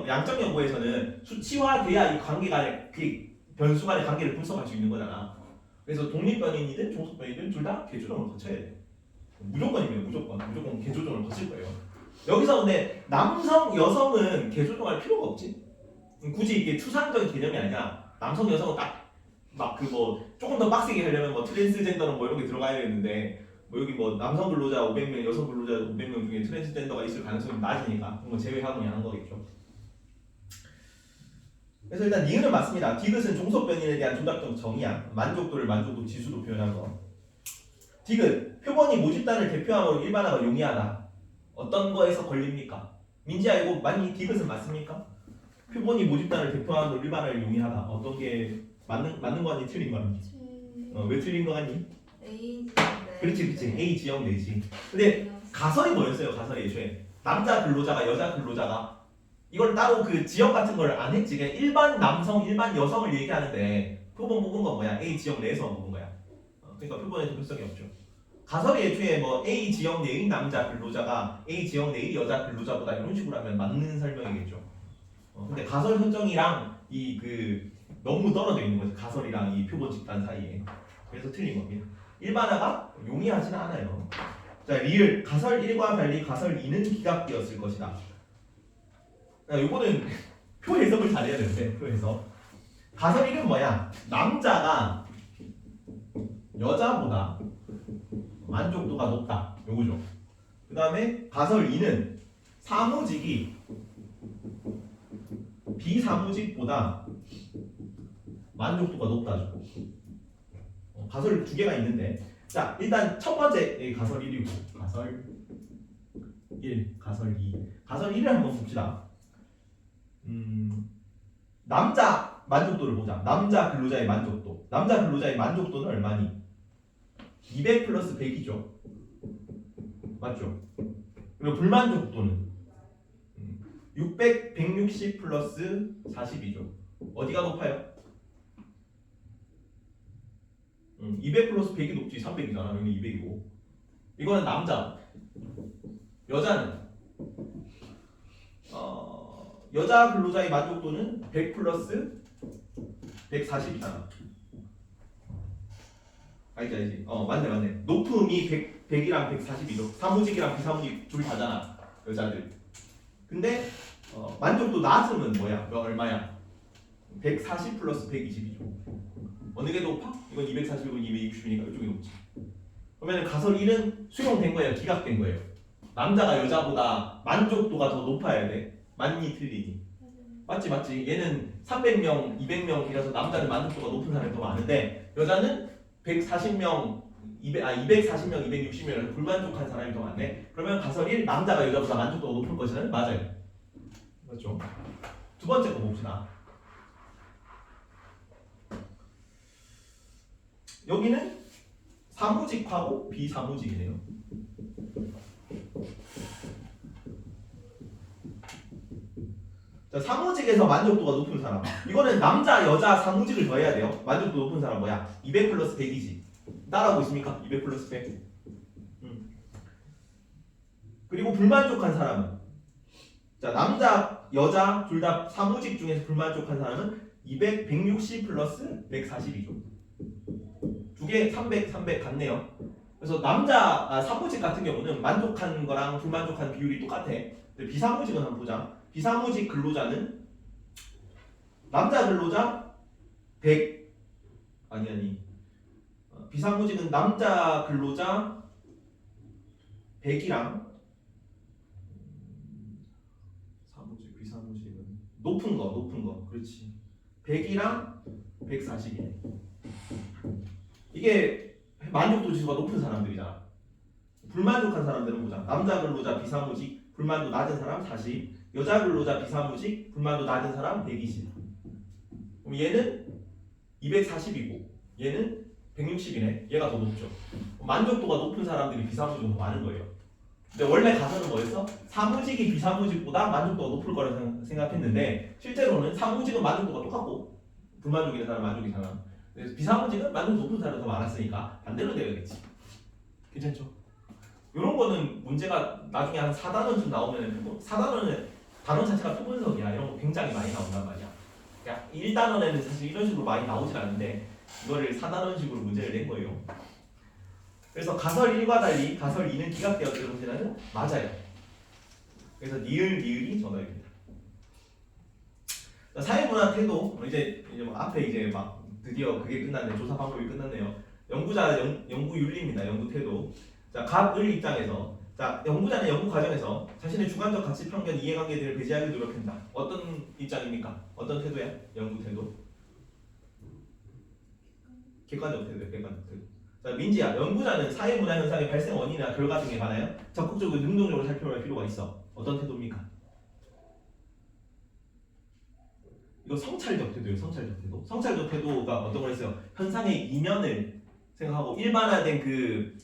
양적 연구에서는 수치화돼야 이 관계가 그 변수 간의 관계를 분석할 수 있는 거잖아. 그래서 독립 변이든 종속 변이든 둘 다 개조정을 거쳐야 돼. 무조건이면 무조건 개조정을 거칠 거예요. 여기서 근데 남성 여성은 개조정할 필요가 없지. 굳이 이게 추상적인 개념이 아니라 남성 여성은 딱 막 그 뭐 조금 더 빡세게 하려면 뭐 트랜스젠더는 뭐 이런 게 들어가야 되는데 뭐 여기 뭐 남성 근로자 500명, 여성 근로자 500명 중에 트랜스젠더가 있을 가능성이 낮으니까 그런 거 제외하고 그냥 한 거겠죠. 그래서 일단 니은은 맞습니다. 디귿은 종속 변인에 대한 조작적 정의야. 만족도를 만족도 지수로 표현한 거. 디귿 표본이 모집단을 대표함으로 일반화가 용이하다. 어떤 거에서 걸립니까? 민지야 이거 많이 디귿은 맞습니까? 표본이 모집단을 대표함으로 일반화를 용이하다. 어떤 게 맞는 거 아니 틀린 거 아니? 왜 틀린 거 아니? A 그렇지 A 지역 내지. 근데 가설이 뭐였어요? 가설이 애초에 남자 근로자가 여자 근로자가 이걸 따로 그 지역 같은 걸 안 했지. 그냥 일반 남성, 일반 여성을 얘기하는데 표본 뽑은 건 뭐야? A 지역 내에서만 뽑은 거야. 그러니까 표본에 도표성이 없죠. 가설이 애초에 뭐 A 지역 내의 남자 근로자가 A 지역 내의 여자 근로자보다 이런 식으로 하면 맞는 설명이겠죠. 근데 가설 설정이랑 이 그 너무 떨어져 있는 거죠. 가설이랑 이 표본 집단 사이에. 그래서 틀린 겁니다. 일반화가 용이하지는 않아요. 자, 리을 가설 1과 달리 가설 2는 기각되었을 것이다. 요거는 표 해석을 잘해야 되는데 표 해석. 가설 1은 뭐야? 남자가 여자보다 만족도가 높다. 요거죠. 그 다음에 가설 2는 사무직이 비사무직보다 만족도가 높다죠. 가설 두 개가 있는데, 자 일단 첫 번째 가설 1이고 가설 1, 가설 2, 가설 1을 한번 봅시다. 남자 만족도를 보자. 남자 근로자의 만족도. 남자 근로자의 만족도는 얼마니? 200 플러스 100이죠. 맞죠? 그리고 불만족도는 600, 160 플러스 40이죠. 어디가 높아요? 200 플러스 100이 높지. 300이잖아. 여기 200이고. 이거는 남자. 여자는 여자 근로자의 만족도는 100 플러스 140이잖아. 알지. 맞네. 높음이 100이랑 140이죠. 사무직이랑 비사무직 둘 다잖아. 여자들. 근데 만족도 낮음은 뭐야? 얼마야? 140 플러스 120이죠. 어느 게 높아? 이건 240이고 260이니까 이쪽이 높지. 그러면 가설 1은 수용된 거예요? 기각된 거예요? 남자가 여자보다 만족도가 더 높아야 돼. 맞니 틀리니? 맞지. 얘는 300명, 200명이라서 남자는 만족도가 높은 사람이 더 많은데 여자는 140명, 240명, 260명이라서 불만족한 사람이 더 많네. 그러면 가설 1 남자가 여자보다 만족도가 높을 것이라는 맞아요. 맞죠? 두 번째 거 봅시다. 여기는 사무직하고 비사무직이네요. 자, 사무직에서 만족도가 높은 사람. 이거는 남자, 여자, 사무직을 더해야 돼요. 만족도 높은 사람 뭐야? 200 플러스 100이지. 따라하고 있습니까? 200 플러스 100. 그리고 불만족한 사람은 자, 남자, 여자 둘 다 사무직 중에서 불만족한 사람은 200, 160 플러스 140이죠. 두 개 300, 300 같네요. 그래서 사무직 같은 경우는 만족한 거랑 불만족한 비율이 똑같아. 근데 비사무직은 한번 보자. 비사무직 근로자는 남자 근로자 100 비사무직은 남자 근로자 100이랑 사무직 비사무직은 높은 거 그렇지 100이랑 140이네. 이게 만족도 지수가 높은 사람들이잖아. 불만족한 사람들은 보자. 남자 근로자 비사무직 불만도 낮은 사람 40, 여자 근로자 비사무직 불만도 낮은 사람 120. 그럼 얘는 240이고 얘는 160이네. 얘가 더 높죠. 만족도가 높은 사람들이 비사무직은 더 많은 거예요. 근데 원래 가설은 뭐였어? 사무직이 비사무직보다 만족도가 높을 거라고 생각했는데 실제로는 사무직은 만족도가 똑같고 불만족인 사람 만족이잖아. 그래서 비사무직은 만족도 높은 사람이 더 많았으니까 반대로 되어야겠지. 괜찮죠? 이런 거는 문제가 나중에 한 4단원쯤 나오면 4단원은 단원 자체가 표분석이야. 이런 거 굉장히 많이 나온단 말이야. 그러니까 1단원에는 사실 이런 식으로 많이 나오진 않는데 이거를 4단원식으로 문제를 낸 거예요. 그래서 가설 1과 달리 가설 2는 기각되었다는 맞아요. 그래서 니을이 정답입니다. 사회문화 태도 이제 뭐 앞에 이제 막 드디어 그게 끝났네. 조사 방법이 끝났네요. 연구자 연구 윤리입니다. 연구 태도. 자, 갑을 입장에서 자, 연구자는 연구 과정에서 자신의 주관적 가치 편견 이해관계들을 배제하기 노력한다. 어떤 입장입니까? 어떤 태도야? 연구 태도. 객관적 태도야. 객관적 태도. 자, 민지야, 연구자는 사회문화 현상의 발생 원인이나 결과 등에 관하여 적극적으로 능동적으로 살펴볼 필요가 있어. 어떤 태도입니까? 이거 성찰적 태도예요. 성찰적 태도. 성찰적 태도가 어떤 걸 했어요? 현상의 이면을 생각하고 일반화된 그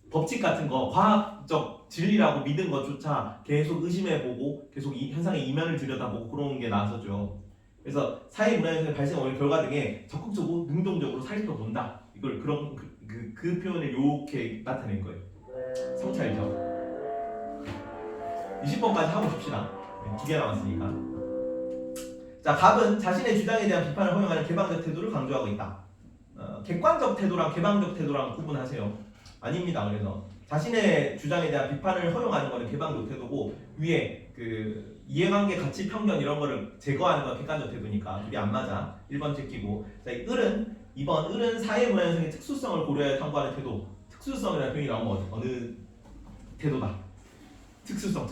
법칙 같은 거, 과학적 진리라고 믿은 것조차 계속 의심해보고 계속 이 현상의 이면을 들여다보고 그런 게 나서죠. 그래서 사회문화 현상의 발생 원인 결과 등에 적극적으로 능동적으로 살펴본다. 이걸 그런 그 표현을 이렇게 나타낸 거예요. 성찰적. 20번까지 하고 싶시다. 2개 남았으니까. 자, 갑은 자신의 주장에 대한 비판을 허용하는 개방적 태도를 강조하고 있다. 객관적 태도랑 개방적 태도랑 구분하세요. 아닙니다. 그래서 자신의 주장에 대한 비판을 허용하는 거는 개방적 태도고 위에 그 이해관계, 가치, 편견 이런 거를 제거하는 건 객관적 태도니까 둘이 안 맞아. 1번 제끼고. 자, 을은 2번 을은 사회문화 현상의 특수성을 고려해 탐구하는 태도. 특수성이라는 표현이 나오면 어느 태도다. 특수성.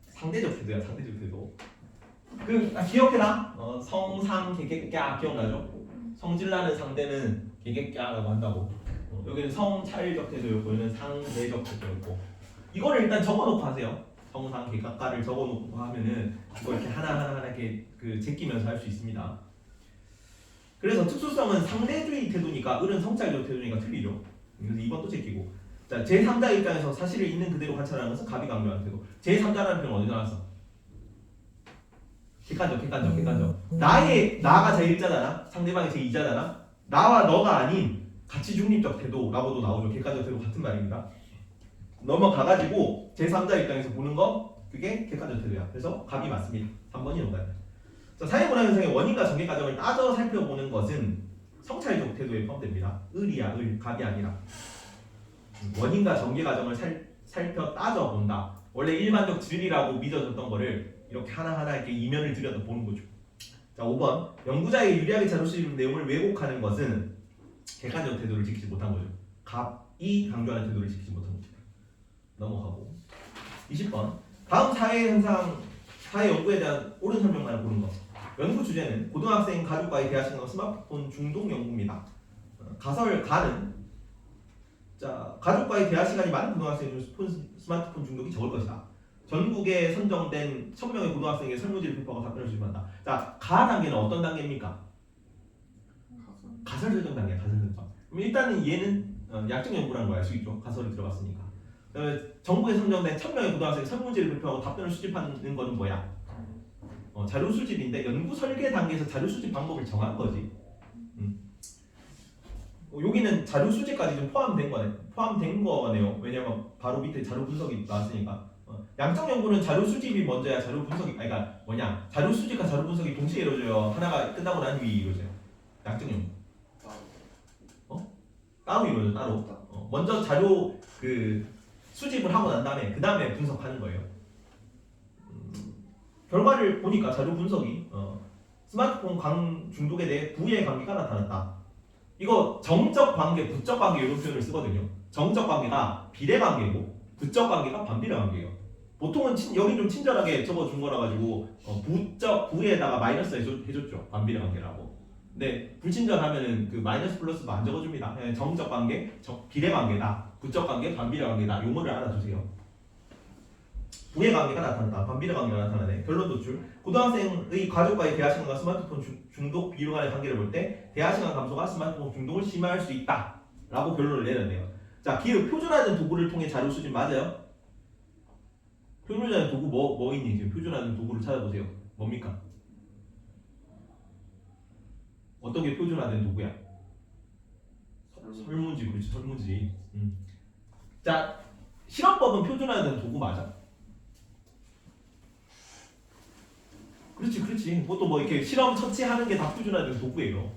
상대적 태도야. 상대적 태도. 기억해라. 성상 개개꺄 기억나죠? 성질나는 상대는 개개꺄라고 한다고. 여기는 성찰적 태도였고 여기는 상대적 태도였고. 이거를 일단 적어놓고 하세요. 성상 개개꺄를 적어놓고 하면은 이거 이렇게 하나하나 이렇게 그 제끼면서 할 수 있습니다. 그래서 특수성은 상대주의 태도니까 을은 성찰적 태도니까 틀리죠. 그래서 2번 또 제끼고. 자, 제3자 입장에서 사실을 있는 그대로 관찰하는 것은 갑이 강조하는 태도. 제3자라는 표현 어디 나왔어? 객관적. 나가 제1자잖아. 상대방이 제2자잖아. 나와 너가 아닌 가치 중립적 태도라고도 나오죠. 객관적 태도 같은 말입니다. 넘어가가지고 제3자 입장에서 보는 거 그게 객관적 태도야. 그래서 갑이 맞습니다. 3번이 넘어가요. 자, 사회문화 현상의 원인과 전개 과정을 따져 살펴보는 것은 성찰적 태도에 포함됩니다. 을이야, 갑이 아니라. 원인과 전개 과정을 살펴 따져본다. 원래 일반적 진리라고 믿어졌던 거를 이렇게 하나하나 이렇게 이면을 들여다보는 거죠. 자, 5번 연구자의 유리하게 자료 수집 내용을 왜곡하는 것은 객관적 태도를 지키지 못한 거죠. 갑이 강조하는 태도를 지키지 못한 거죠. 넘어가고 20번 다음 사회 현상 사회 연구에 대한 옳은 설명만을 보는 것. 연구 주제는 고등학생 가족과의 대화 시간과 스마트폰 중독 연구입니다. 가설 가는 자, 가족과의 대화 시간이 많은 고등학생의 스마트폰 중독이 적을 것이다. 전국에 선정된 1000명의 고등학생에게 설문지를 배포하고 답변을 수집한다. 자, 가 단계는 어떤 단계입니까? 가설 설정 단계야. 가설 설정. 그럼 일단은 얘는 약정 연구라는 거 알 수 있죠. 가설이 들어갔으니까. 전국에 선정된 1000명의 고등학생이 설문지를 배포하고 답변을 수집하는 거는 뭐야? 자료 수집인데 연구 설계 단계에서 자료 수집 방법을 정한 거지. 여기는 자료 수집까지 좀 포함된 거네요. 왜냐면 바로 밑에 자료 분석이 나왔으니까. 양적 연구는 자료 수집이 먼저야. 자료 분석이 그러니까 뭐냐? 자료 수집과 자료 분석이 동시에 이루어져요. 하나가 끝나고 난 뒤에 이루어져요. 양적 연구. 따로 이루어져. 따로. 먼저 자료 그 수집을 하고 난 다음에 그 다음에 분석하는 거예요. 결과를 보니까 자료 분석이 스마트폰 중독에 대해 부의 관계가 나타났다. 이거 정적 관계, 부적 관계 이런 표현을 쓰거든요. 정적 관계가 비례 관계고 부적 관계가 반비례 관계예요. 보통은 여기 좀 친절하게 적어준 거라 가지고 부에다가 마이너스 해줬죠. 반비례 관계라고. 근데 불친절하면은 그 마이너스 플러스도 안 적어줍니다. 그냥 정적 관계, 비례 관계다. 부적 관계, 반비례 관계다. 용어를 알아두세요. 부의 관계가 나타난다. 반비례 관계가 나타나네. 결론 도출. 고등학생의 가족과의 대화 시간과 스마트폰 중독 비율 간의 관계를 볼 때 대화 시간 감소가 스마트폰 중독을 심화할 수 있다. 라고 결론을 내렸네요. 자, 기획 표준화된 도구를 통해 자료 수집 맞아요? 표준화된 도구 뭐 있니? 지금 표준화된 도구를 찾아보세요. 뭡니까? 어떻게 표준화된 도구야? 설문지, 그렇지, 설문지. 자, 실험법은 표준화된 도구 맞아? 그렇지, 그렇지. 그것도 뭐 이렇게 실험 처치하는 게 다 표준화된 도구예요.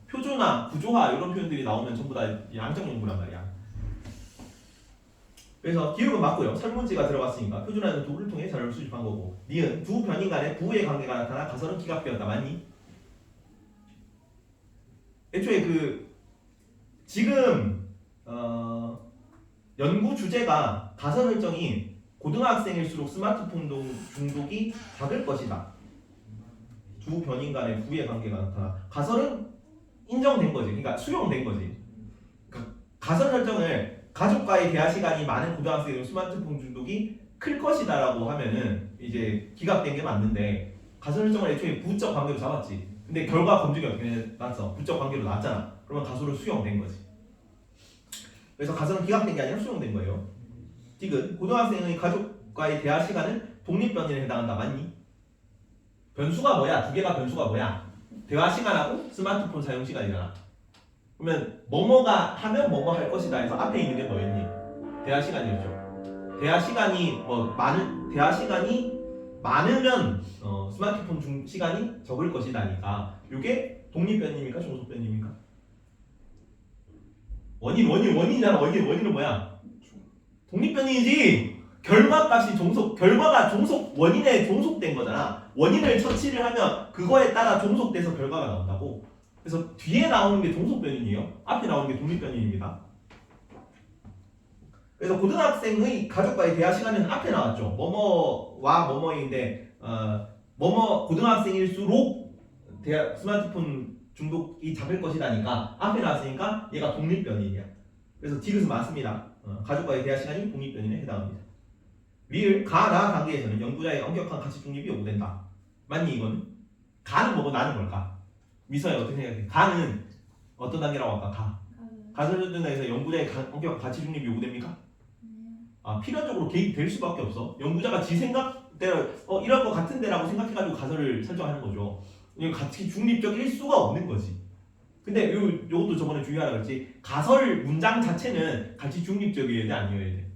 표준화, 구조화 이런 표현들이 나오면 전부 다 양적 연구란 말이야. 그래서 기울은 맞고요. 설문지가 들어갔으니까 표준화된 도구를 통해 자료를 수집한 거고. 니은 두 변인 간의 부의 관계가 나타나 가설은 기각되었다. 맞니? 애초에 지금 연구 주제가 가설 설정이 고등학생일수록 스마트폰 중독이 작을 것이다. 두 변인 간의 부의 관계가 나타나. 가설은 인정된 거지. 그러니까 수용된 거지. 그러니까 가설 설정을 가족과의 대화 시간이 많은 고등학생의 스마트폰 중독이 클 것이다라고 하면은 이제 기각된 게 맞는데 가설 설정을 애초에 부적 관계로 잡았지. 근데 결과 검증이 어떻게 났어? 부적 관계로 났잖아. 그러면 가설은 수용된 거지. 그래서 가설은 기각된 게 아니라 수용된 거예요. 디귿 고등학생의 가족과의 대화 시간은 독립 변인에 해당한다. 맞니? 변수가 뭐야? 두 개가 변수가 뭐야? 대화 시간하고 스마트폰 사용 시간이잖아. 그러면 뭐뭐가 하면 뭐뭐 할 것이다 해서 앞에 있는 게 뭐였니? 대화 시간이었죠. 대화 시간이 대화 시간이 많으면 스마트폰 시간이 적을 것이다니까. 이게 독립 변입니까? 종속 변입니까? 원인이잖아. 원인은 뭐야? 독립 변이지. 결과가 원인에 종속된 거잖아. 원인을 처치를 하면 그거에 따라 종속돼서 결과가 나온다고. 그래서 뒤에 나오는 게 종속 변인이에요. 앞에 나오는 게 독립 변인입니다. 그래서 고등학생의 가족과의 대화 시간은 앞에 나왔죠. 뭐뭐와 뭐뭐인데 고등학생일수록 스마트폰 중독이 작을 것이다니까 앞에 나왔으니까 얘가 독립 변인이야. 그래서 디귿은 맞습니다. 가족과의 대화 시간이 독립 변인에 해당합니다. 리을 가나 단계에서는 연구자의 엄격한 가치 중립이 요구된다. 맞니 이거는? 가는 뭐고 나는 뭘까? 미서야 어떻게 생각해? 가는 어떤 단계라고 할까? 가설 설정에서 연구자의 엄격한 가치 중립이 요구됩니까? 필연적으로 개입될 수밖에 없어. 연구자가 지 생각대로 이럴 것 같은데라고 생각해가지고 가설을 설정하는 거죠. 가치 중립적일 수가 없는 거지. 근데 요것도 저번에 주의하라 그랬지. 가설 문장 자체는 가치 중립적이어야 돼, 아니어야 돼?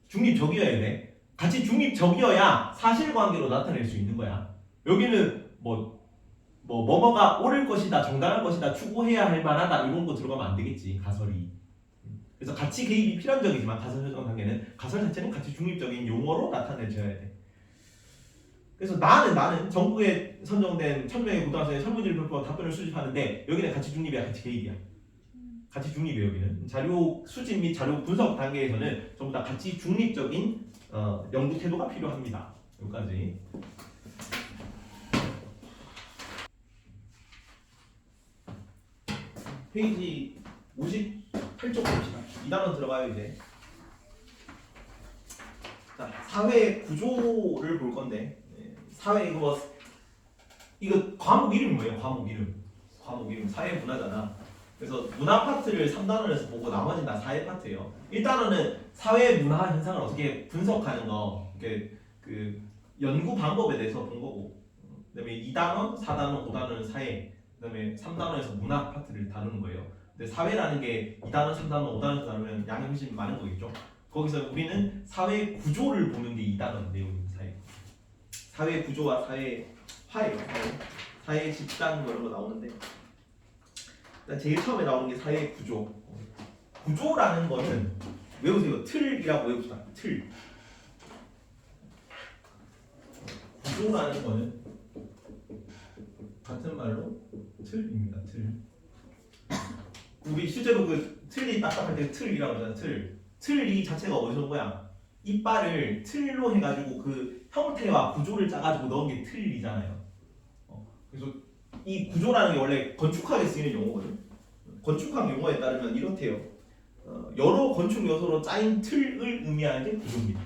중립적이어야 돼. 가치 중립적이어야 사실관계로 나타낼 수 있는 거야. 여기는 뭐뭐가 옳을 것이다, 정당할 것이다, 추구해야 할 만하다 이런 거 들어가면 안 되겠지, 가설이. 그래서 가치 개입이 필연적이지만 가설 설정 단계는 가설 자체는 가치 중립적인 용어로 나타내줘야 돼. 그래서 나는 정부에 선정된 1000명의 고등학생의 설문지를 발표하고 답변을 수집하는데 여기는 가치 중립이야, 가치 개입이야. 가치 중립이에요. 여기는 자료 수집 및 자료 분석 단계에서는 전부 다 가치 중립적인 연구 태도가 필요합니다. 여기까지. 페이지 58쪽 봅시다. 2단원 들어가요 이제. 자, 사회 구조를 볼 건데 사회 이거 과목 이름이 뭐예요? 과목 이름 사회 문화잖아. 그래서 문화 파트를 3단원에서 보고 나머지는 다 사회 파트예요. 1단원은 사회 문화 현상을 어떻게 분석하는 거, 그 연구 방법에 대해서 본 거고, 그다음에 2단원, 4단원, 5단원은 사회, 그다음에 3단원에서 문화 파트를 다루는 거예요. 근데 사회라는 게 2단원, 3단원, 5단원에서 다루면 양이 훨씬 많은 거겠죠. 거기서 우리는 사회 구조를 보는 게 2단원 내용입니다. 사회 구조와 사회 화예요. 사회 집단 뭐 이런 거 나오는데. 제일 처음에 나오는 게 사회 구조. 구조라는 거는 외우세요. 틀이라고 외웁시다. 틀. 구조라는 거는 같은 말로 틀입니다. 틀. 우리 실제로 그 틀이 딱딱할 때 틀이라고 하잖아. 틀이 자체가 어디서 온 거야? 이빨을 틀로 해가지고 그 형태와 구조를 짜가지고 넣은 게 틀이잖아요. 그래서 이 구조라는 게 원래 건축학에 쓰이는 용어거든. 건축학 용어에 따르면 이렇대요. 여러 건축 요소로 짜인 틀을 의미하는 게 구조입니다.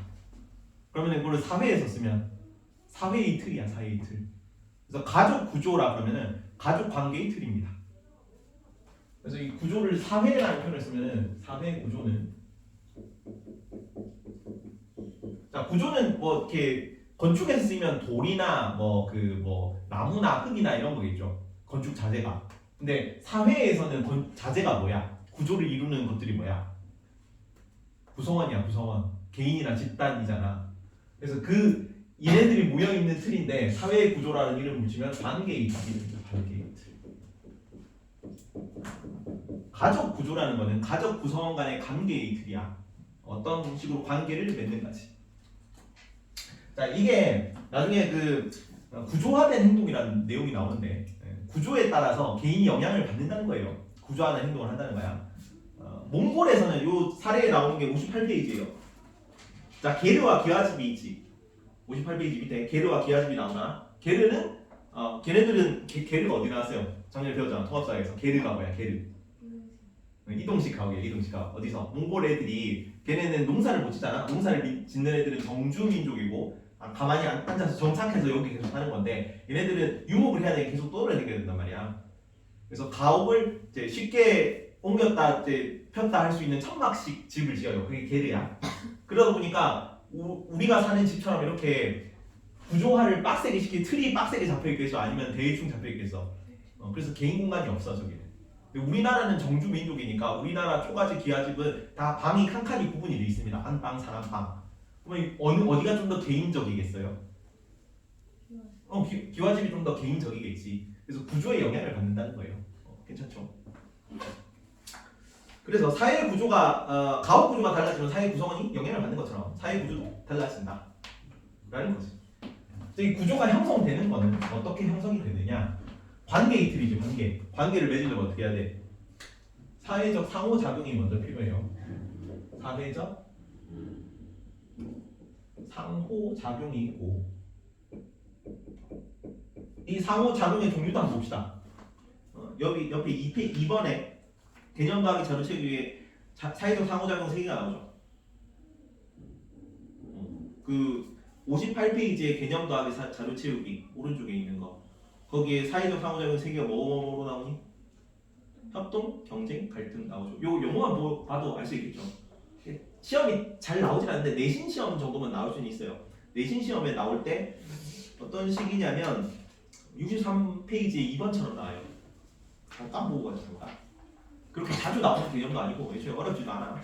그러면 이걸 사회에서 쓰면 사회의 틀이야, 사회의 틀. 그래서 가족 구조라 그러면은 가족 관계의 틀입니다. 그래서 이 구조를 사회라는 표현을 쓰면은 사회 구조는, 자 구조는 뭐 이렇게 건축에서 쓰면 돌이나 뭐 나무나 흙이나 이런 거겠죠. 건축 자재가. 근데 사회에서는 자재가 뭐야? 구조를 이루는 것들이 뭐야? 구성원이야, 구성원. 개인이나 집단이잖아. 그래서 얘네들이 모여 있는 틀인데 사회 구조라는 이름을 붙이면 관계의 틀입니다. 관계의 틀. 가족 구조라는 거는 가족 구성원 간의 관계의 틀이야. 어떤 식으로 관계를 맺는가지. 자, 이게 나중에 구조화된 행동이라는 내용이 나오는데 구조에 따라서 개인이 영향을 받는다는 거예요. 구조화된 행동을 한다는 거야. 몽골에서는 요 사례에 나오는 게 58페이지예요. 자, 게르와 기와집이 있지. 58페이지 밑에 게르와 기와집이 나오나? 게르는 걔네들은 게르가 어디 나왔어요? 작년에 배웠잖아. 통합사회에서. 게르가 뭐야? 게르. 이동식 가옥이야. 이동식 가옥. 어디서? 몽골 애들이 걔네는 농사를 못 짓잖아. 농사를 짓는 애들은 정주민족이고 가만히 앉아서 정착해서 여기 계속 사는 건데 얘네들은 유목을 해야 되게 계속 떠돌아다니게 된단 말이야. 그래서 가옥을 이제 쉽게 옮겼다 이제 폈다 할 수 있는 천막식 집을 지어요. 그게 게르야. 그러다 보니까 우리가 사는 집처럼 이렇게 구조화를 빡세게 시킨 틀이 빡세게 잡혀있겠어? 아니면 대충 잡혀있겠어? 그래서 개인 공간이 없어 저기는. 근데 우리나라는 정주 민족이니까 우리나라 초가집 기와집은 다 방이 칸칸이 구분이 돼 있습니다. 안방, 사람방. 그러면 어디가 좀 더 개인적이겠어요? 기와집이 좀 더 개인적이겠지. 그래서 구조에 영향을 받는다는 거예요. 괜찮죠? 그래서 사회 구조가 가옥 구조가 달라지면 사회 구성원이 영향을 받는 것처럼 사회 구조도 달라진다 라는 거지. 이 구조가 형성되는 거는 어떻게 형성이 되느냐? 관계의 틀이죠. 관계를 맺으려면 어떻게 해야 돼? 사회적 상호작용이 먼저 필요해요. 사회적 상호작용이 있고 이 상호작용의 종류도 한번 봅시다. 옆에 2번에 개념 더하기 자료책 위에 사회적 상호작용 3개가 나오죠. 그 58페이지에 개념 더하기 자료 채우기 오른쪽에 있는 거 거기에 사회적 상호작용 3개가 뭐로 나오니? 협동, 경쟁, 갈등 나오죠. 요 영어만 봐도 알 수 있겠죠. 시험이 잘 나오진 않는데 내신 시험 정도만 나올 수는 있어요. 내신 시험에 나올 때 어떤 식이냐면 63페이지 2번처럼 나와요. 잠깐 보고 가죠. 잠깐. 그렇게 자주 나오는 개념도 아니고 애초에 어렵지도 않아.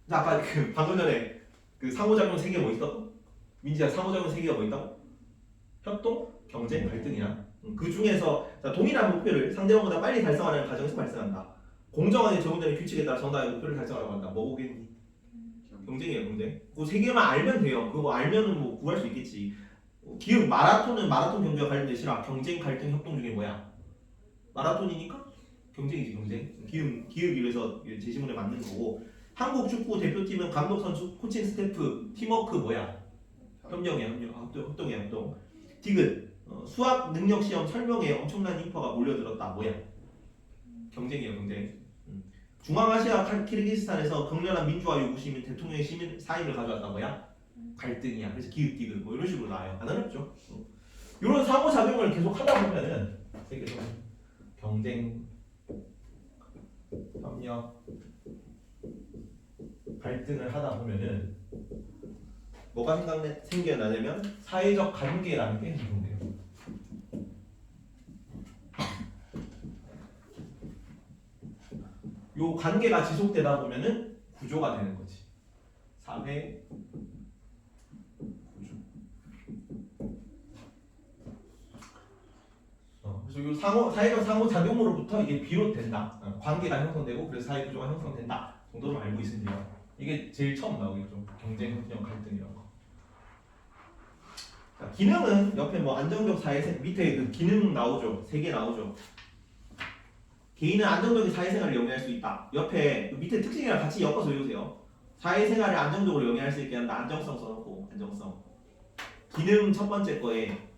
자, 아까 방금 전에 상호작용 3개 뭐 있다고? 민지야, 상호작용 3개가 뭐 있다고? 협동, 경쟁, 갈등이야. 그 중에서 동일한 목표를 상대방보다 빨리 달성하는 과정에서 발생한다. 공정하게 적용되는 규칙에 따라 정당한 목표를 달성하려고 한다. 뭐 보겠니? 경쟁이에요, 경쟁. 그 3개만 알면 돼요. 그거 알면은 뭐 구할 수 있겠지. 기업 마라톤은 마라톤 경기와 관련된 실화. 경쟁, 갈등, 협동 중에 뭐야? 마라톤이니까 경쟁이지, 경쟁. 기업이 그래서 제시문에 맞는 거고. 한국 축구 대표팀은 감독, 선수, 코칭, 스태프, 팀워크 뭐야? 협력이야, 협동이야, 협동. 디귿 수학 능력 시험 설명에 엄청난 인파가 몰려들었다. 뭐야? 경쟁이야, 경쟁. 중앙아시아 키르기스탄에서 격렬한 민주화 요구 시민 대통령의 시민 사임을 가져왔다. 뭐야? 갈등이야. 그래서 기읍 디귿 뭐 이런 식으로 나와요. 안 어렵죠? 이런 상호작용을 계속 하다 보면은 계속 경쟁, 협력, 갈등을 하다 보면은 뭐가 생겨나냐면 사회적 관계라는 게 형성돼요. 요 관계가 지속되다 보면은 구조가 되는 거지. 사회 구조. 그래서 요 사회적 상호작용으로부터 이게 비롯된다. 관계가 형성되고 그래서 사회 구조가 형성된다 정도로 알고 있으면 돼요. 이게 제일 처음 나오겠죠. 경쟁, 협력, 갈등 이런 거. 자, 기능은 옆에 뭐 안정적 사회생 밑에 그 기능 나오죠. 3개 나오죠. 개인은 안정적인 사회생활을 영위할 수 있다. 옆에 밑에 특징이랑 같이 엮어서 외우세요. 사회생활을 안정적으로 영위할 수 있게 한다. 안정성 써놓고 안정성. 기능 첫 번째 거에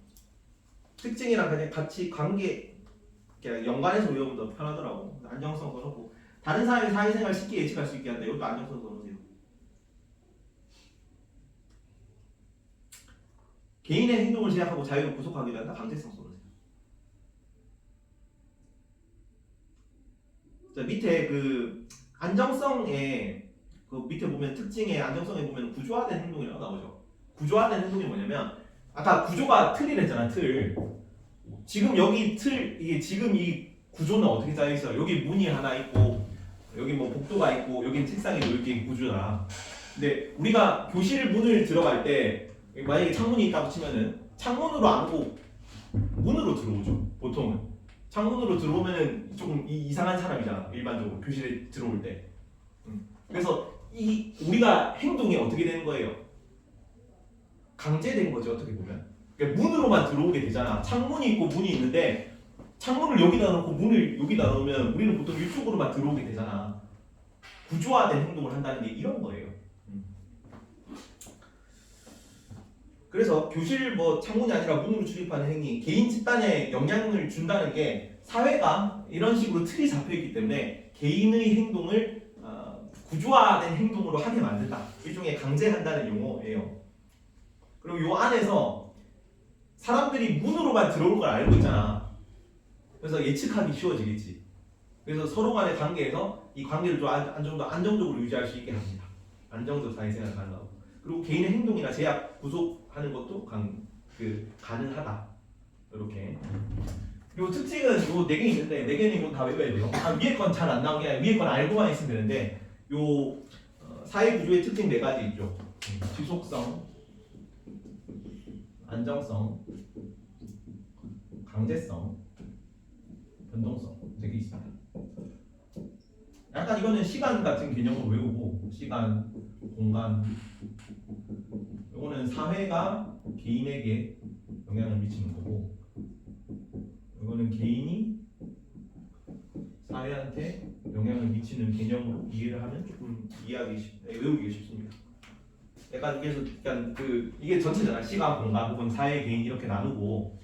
특징이랑 그냥 같이 관계 연관해서 외우면 더 편하더라고. 안정성 써놓고 다른 사람의 사회생활 쉽게 예측할 수 있게 한다. 이것도 안정성 써놓으세요. 개인의 행동을 제약하고 자유를 구속하기도 한다. 강제성 써보세요. 자, 밑에 그 안정성에 그 밑에 보면 특징의 안정성에 보면 구조화된 행동이라고 나오죠. 구조화된 행동이 뭐냐면 아까 구조가 틀이랬잖아. 틀. 지금 여기 틀 이게 지금 이 구조는 어떻게 짜여 있어? 여기 문이 하나 있고 여기 뭐 복도가 있고 여기 책상이 이렇게 구조잖아. 근데 우리가 교실 문을 들어갈 때 만약에 창문이 있다고 치면은 창문으로 안 오고 문으로 들어오죠. 보통은 창문으로 들어오면은 조금 이상한 사람이잖아. 일반적으로 교실에 들어올 때. 그래서 이 우리가 행동이 어떻게 되는 거예요? 강제된 거죠. 어떻게 보면. 그러니까 문으로만 들어오게 되잖아. 창문이 있고 문이 있는데 창문을 여기다 놓고 문을 여기다 놓으면 우리는 보통 이쪽으로만 들어오게 되잖아. 구조화된 행동을 한다는 게 이런 거예요. 그래서 교실 뭐 창문이 아니라 문으로 출입하는 행위, 개인 집단에 영향을 준다는 게 사회가 이런 식으로 틀이 잡혀 있기 때문에 개인의 행동을 구조화된 행동으로 하게 만든다. 일종의 강제한다는 용어예요. 그리고 요 안에서 사람들이 문으로만 들어올 걸 알고 있잖아. 그래서 예측하기 쉬워지겠지. 그래서 서로 간의 관계에서 이 관계를 좀 더 안정적으로 유지할 수 있게 합니다. 안정적 사회생활 가능하고. 그리고 개인의 행동이나 제약, 구속하는 것도 가능하다. 이렇게. 그리고 특징은 요 4개 있는데 4개는 이건 다 외워야 돼요. 위에 건 잘 안 나오게 위에 건 알고만 있으면 되는데 요 사회 구조의 특징 4가지 있죠. 지속성, 안정성, 강제성, 변동성 4개 있습니다. 약간 이거는 시간 같은 개념으로 외우고 시간, 공간 이거는 사회가 개인에게 영향을 미치는 거고 이거는 개인이 사회한테 영향을 미치는 개념으로 이해를 하면 조금 외우기 쉽습니다. 약간 그래서 약간 이게 전체잖아. 시간, 공간 혹은 사회, 개인 이렇게 나누고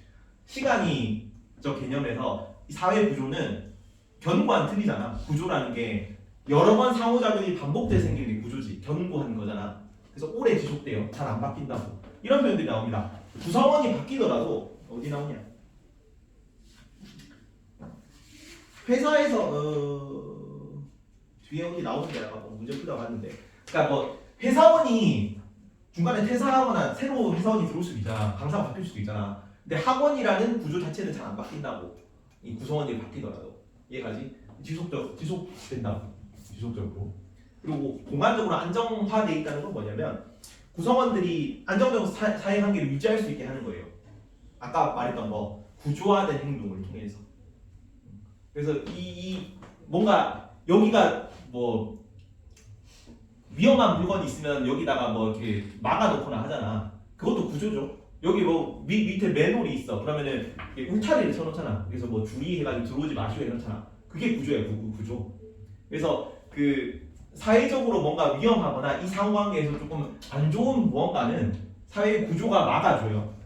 시간이 저 개념에서 이 사회 구조는 견고한 틀이잖아. 구조라는 게 여러 번 상호작용이 반복돼서 생기는 게 구조지. 견고한 거잖아. 그래서 오래 지속돼요. 잘 안 바뀐다고. 이런 표현들이 나옵니다. 구성원이 바뀌더라도 어디 나오냐? 회사에서 뒤에 어디 나오는데 내가 뭐 문제 풀다 봤는데 그러니까 뭐 회사원이 중간에 퇴사하거나 새로 회사원이 들어올 수도 있잖아. 강사가 바뀔 수도 있잖아. 근데 학원이라는 구조 자체는 잘 안 바뀐다고. 이 구성원들이 바뀌더라도 이해가지? 지속된다고. 지속적으로. 그리고 공간적으로 안정화되어 있다는 건 뭐냐면 구성원들이 안정적으로 사회관계를 유지할 수 있게 하는 거예요. 아까 말했던 거 구조화된 행동을 통해서. 그래서 이 뭔가 여기가 뭐 위험한 물건이 있으면 여기다가 뭐 이렇게 막아놓거나 하잖아. 그것도 구조죠. 여기 뭐 밑에 맨홀이 있어. 그러면은 울타리를 쳐놓잖아. 그래서 뭐 줄이 해가지고 들어오지 마시고 해놓잖아. 그게 구조야. 구조. 그래서 사회적으로 뭔가 위험하거나 이 상호관계에서 조금 안 좋은 무언가는 사회 구조가 막아줘요.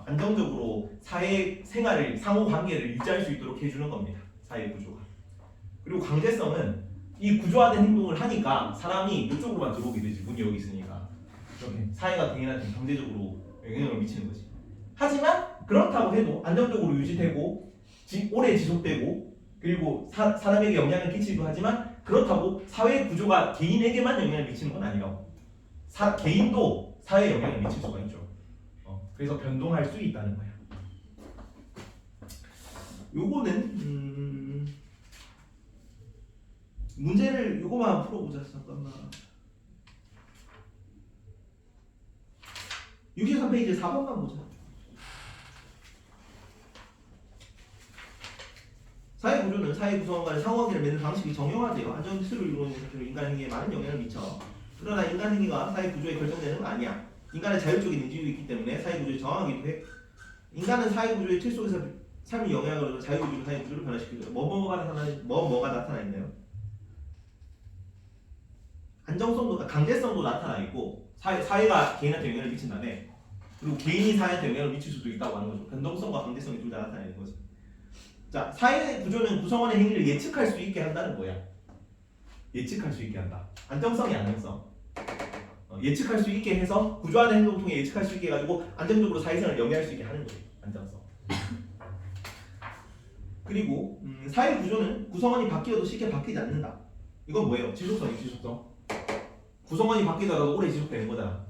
안정적으로 사회 생활을 상호관계를 유지할 수 있도록 해주는 겁니다. 사회 구조가. 그리고 강제성은 이 구조화된 행동을 하니까 사람이 이쪽으로만 들어오게 되지. 문이 여기 있으니까. 이렇게 사회가 개인한테 강제적으로 영향을 미치는 거지. 하지만 그렇다고 해도 안정적으로 유지되고 오래 지속되고 그리고 사람에게 영향을 끼치기도 하지만 그렇다고 사회 구조가 개인에게만 영향을 미치는 건 아니라고. 개인도 사회에 영향을 미칠 수가 있죠. 그래서 변동할 수 있다는 거야. 요거는 문제를 요거만 풀어보자. 잠깐만. 63페이지 4번만 보자. 사회 구조는 사회 구성원 간의 상호관계를 맺는 방식이 정형화되어 안전 질서를 이루는 형태로 인간 행위에 많은 영향을 미쳐. 그러나 인간 행위가 사회 구조에 결정되는 건 아니야. 인간의 자율적인 인지도 있기 때문에 사회 구조에 저항하기도 해. 인간은 사회 구조의 틀 속에서 삶의 영향으로 자유구조 사회 구조를 변화시키죠. 뭐가 나타나 있나요? 안정성도 강제성도 나타나 있고 사회가 개인한테 영향을 미친다네. 그리고 개인이 사회한테 영향을 미칠 수도 있다고 하는 거죠. 변동성과 강제성이 둘 다 나타나 있는 거죠. 자, 사회 구조는 구성원의 행위를 예측할 수 있게 한다는 거야. 예측할 수 있게 한다. 안정성이 안정성. 예측할 수 있게 해서 구조화된 행동을 통해 예측할 수 있게 해가지고 안정적으로 사회생활을 영위할 수 있게 하는 거예요. 안정성. 그리고 사회 구조는 구성원이 바뀌어도 쉽게 바뀌지 않는다. 이건 뭐예요? 지속성이 지속성. 구성원이 바뀌더라도 오래 지속되는 거잖아.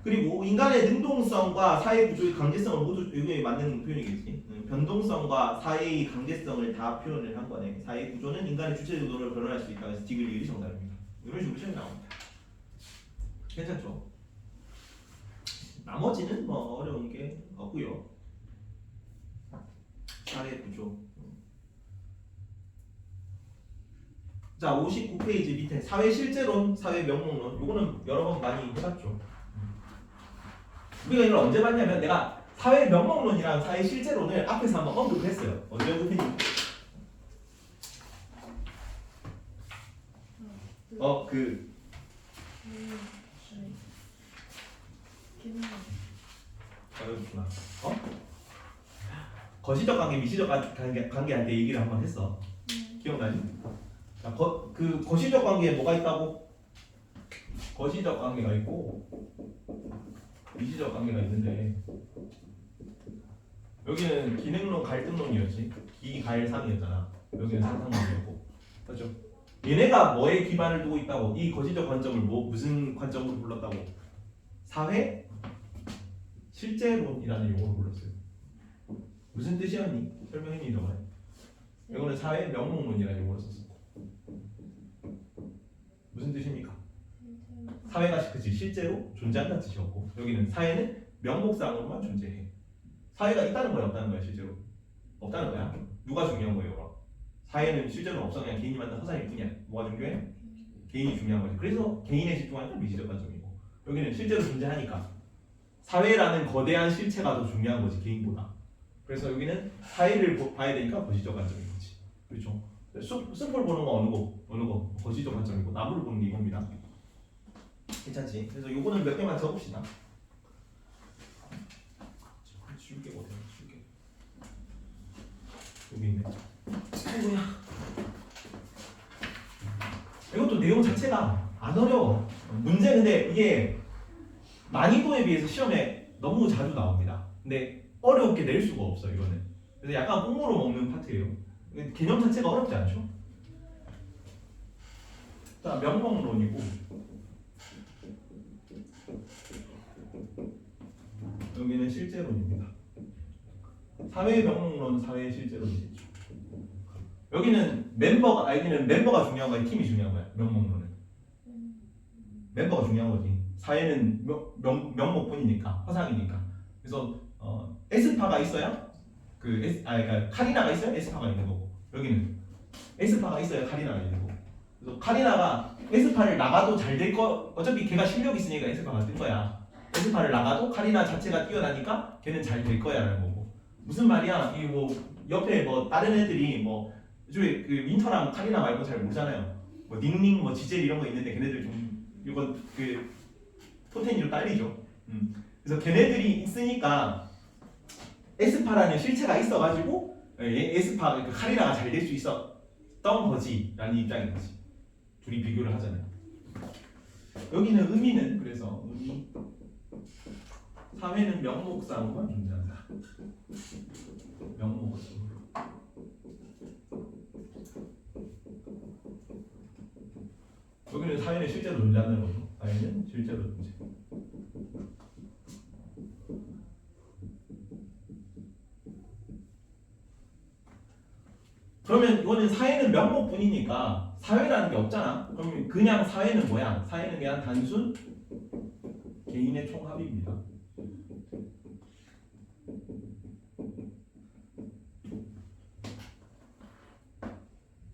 그리고 인간의 능동성과 사회 구조의 강제성을 모두 여기에 맞는 표현이겠지. 변동성과 사회의 강제성을 다 표현을 한 거네. 사회 구조는 인간의 주체적 의도로 변화할 수 있다. 그래서 디글리의 정답입니다. 이런 식으로 시험이 나옵니다. 괜찮죠? 나머지는 뭐 어려운 게 없고요. 사회 구조. 자, 59페이지 밑에 사회 실제론, 사회 명목론. 요거는 여러 번 많이 해봤죠. 우리가 이걸 언제 봤냐면 내가 사회 명목론이랑 사회 실제론을 앞에서 한번 언급을 했어요. 언제 언급했니? 어렵구나. 거시적 관계, 미시적 관계할 때 얘기를 한번 했어. 기억나니? 자, 거시적 관계에 뭐가 있다고? 거시적 관계가 있고 미시적 관계가 있는데 여기는 기능론 갈등론이었지. 기갈상이었잖아. 여기는 상상론이었고. 그렇죠? 얘네가 뭐에 기반을 두고 있다고? 이 거시적 관점을 무슨 관점으로 불렀다고? 사회 실제론이라는 용어로 불렀어요. 무슨 뜻이었니? 설명했니 저번에? 이거는 사회 명목론이라는 용어를 썼었고. 무슨 뜻입니까? 사회가 그치 실제로 존재한다는 뜻이었고, 여기는 사회는 명목상으로만 존재해. 사회가 있다는 거야 없다는 거야? 실제로 없다는 거야. 누가 중요한 거예요 그럼? 사회는 실제로 없어. 그냥 개인이 만든 허상일 뿐이야. 뭐가 중요해? 개인이 중요한 거지. 그래서 개인에 집중하는 건 미시적 관점이고, 여기는 실제로 존재하니까 사회라는 거대한 실체가 더 중요한 거지 개인보다. 그래서 여기는 사회를 봐야 되니까 거시적 관점인 거지. 그렇죠? 숲을 보는 거 어느 거 거시적 관점이고, 나무를 보는 게 이겁니다. 괜찮지? 그래서 요거는 몇 개만 적읍시다. 쉽게 못해. 쉽게. 여기 있네. 아이고야. 이것도 내용 자체가 안 어려워. 문제 근데 이게 난이도에 비해서 시험에 너무 자주 나옵니다. 근데 어렵게 낼 수가 없어 이거는. 그래서 약간 꽁으로 먹는 파트예요. 개념 자체가 어렵지 않죠? 자, 명목론이고 여기는 실제론입니다. 사회 명목론, 사회 실제론이겠죠. 여기는 멤버가 중요한 거야, 팀이 중요한 거야. 명목론은 멤버가 중요한 거지. 사회는 명목뿐이니까, 허상이니까. 그래서 에스파가 있어야 그러니까 카리나가 있어야 에스파가 있는 거고, 여기는 에스파가 있어야 카리나가 있는 거고. 그래서 카리나가 에스파를 나가도 잘 될 거, 어차피 걔가 실력이 있으니까 에스파가 뜬 거야. 에스파를 나가도 카리나 자체가 뛰어나니까 걔는 잘 될 거야라는 거고. 무슨 말이야? 이 뭐 옆에 뭐 다른 애들이 뭐 요즘에 그 윈터랑 카리나 말고 잘 모르잖아요. 뭐 닝닝, 뭐 지젤 이런 거 있는데 걔네들 좀 이건 그 포텐이 좀 딸리죠. 그래서 걔네들이 있으니까 에스파라는 실체가 있어가지고 에스파 그러니까 카리나가 잘 될 수 있었던 거지라는 입장인 거지. 둘이 비교를 하잖아요. 여기는 의미는 그래서 의미 사회는 명목상으로만 존재한다. 명목으로. 여기는 사회는 실제로 존재하는 거죠. 사회는 실제로 존재. 그러면 이거는 사회는 명목뿐이니까 사회라는 게 없잖아. 그러면 그냥 사회는 뭐야? 사회는 그냥 단순 개인의 총합입니다.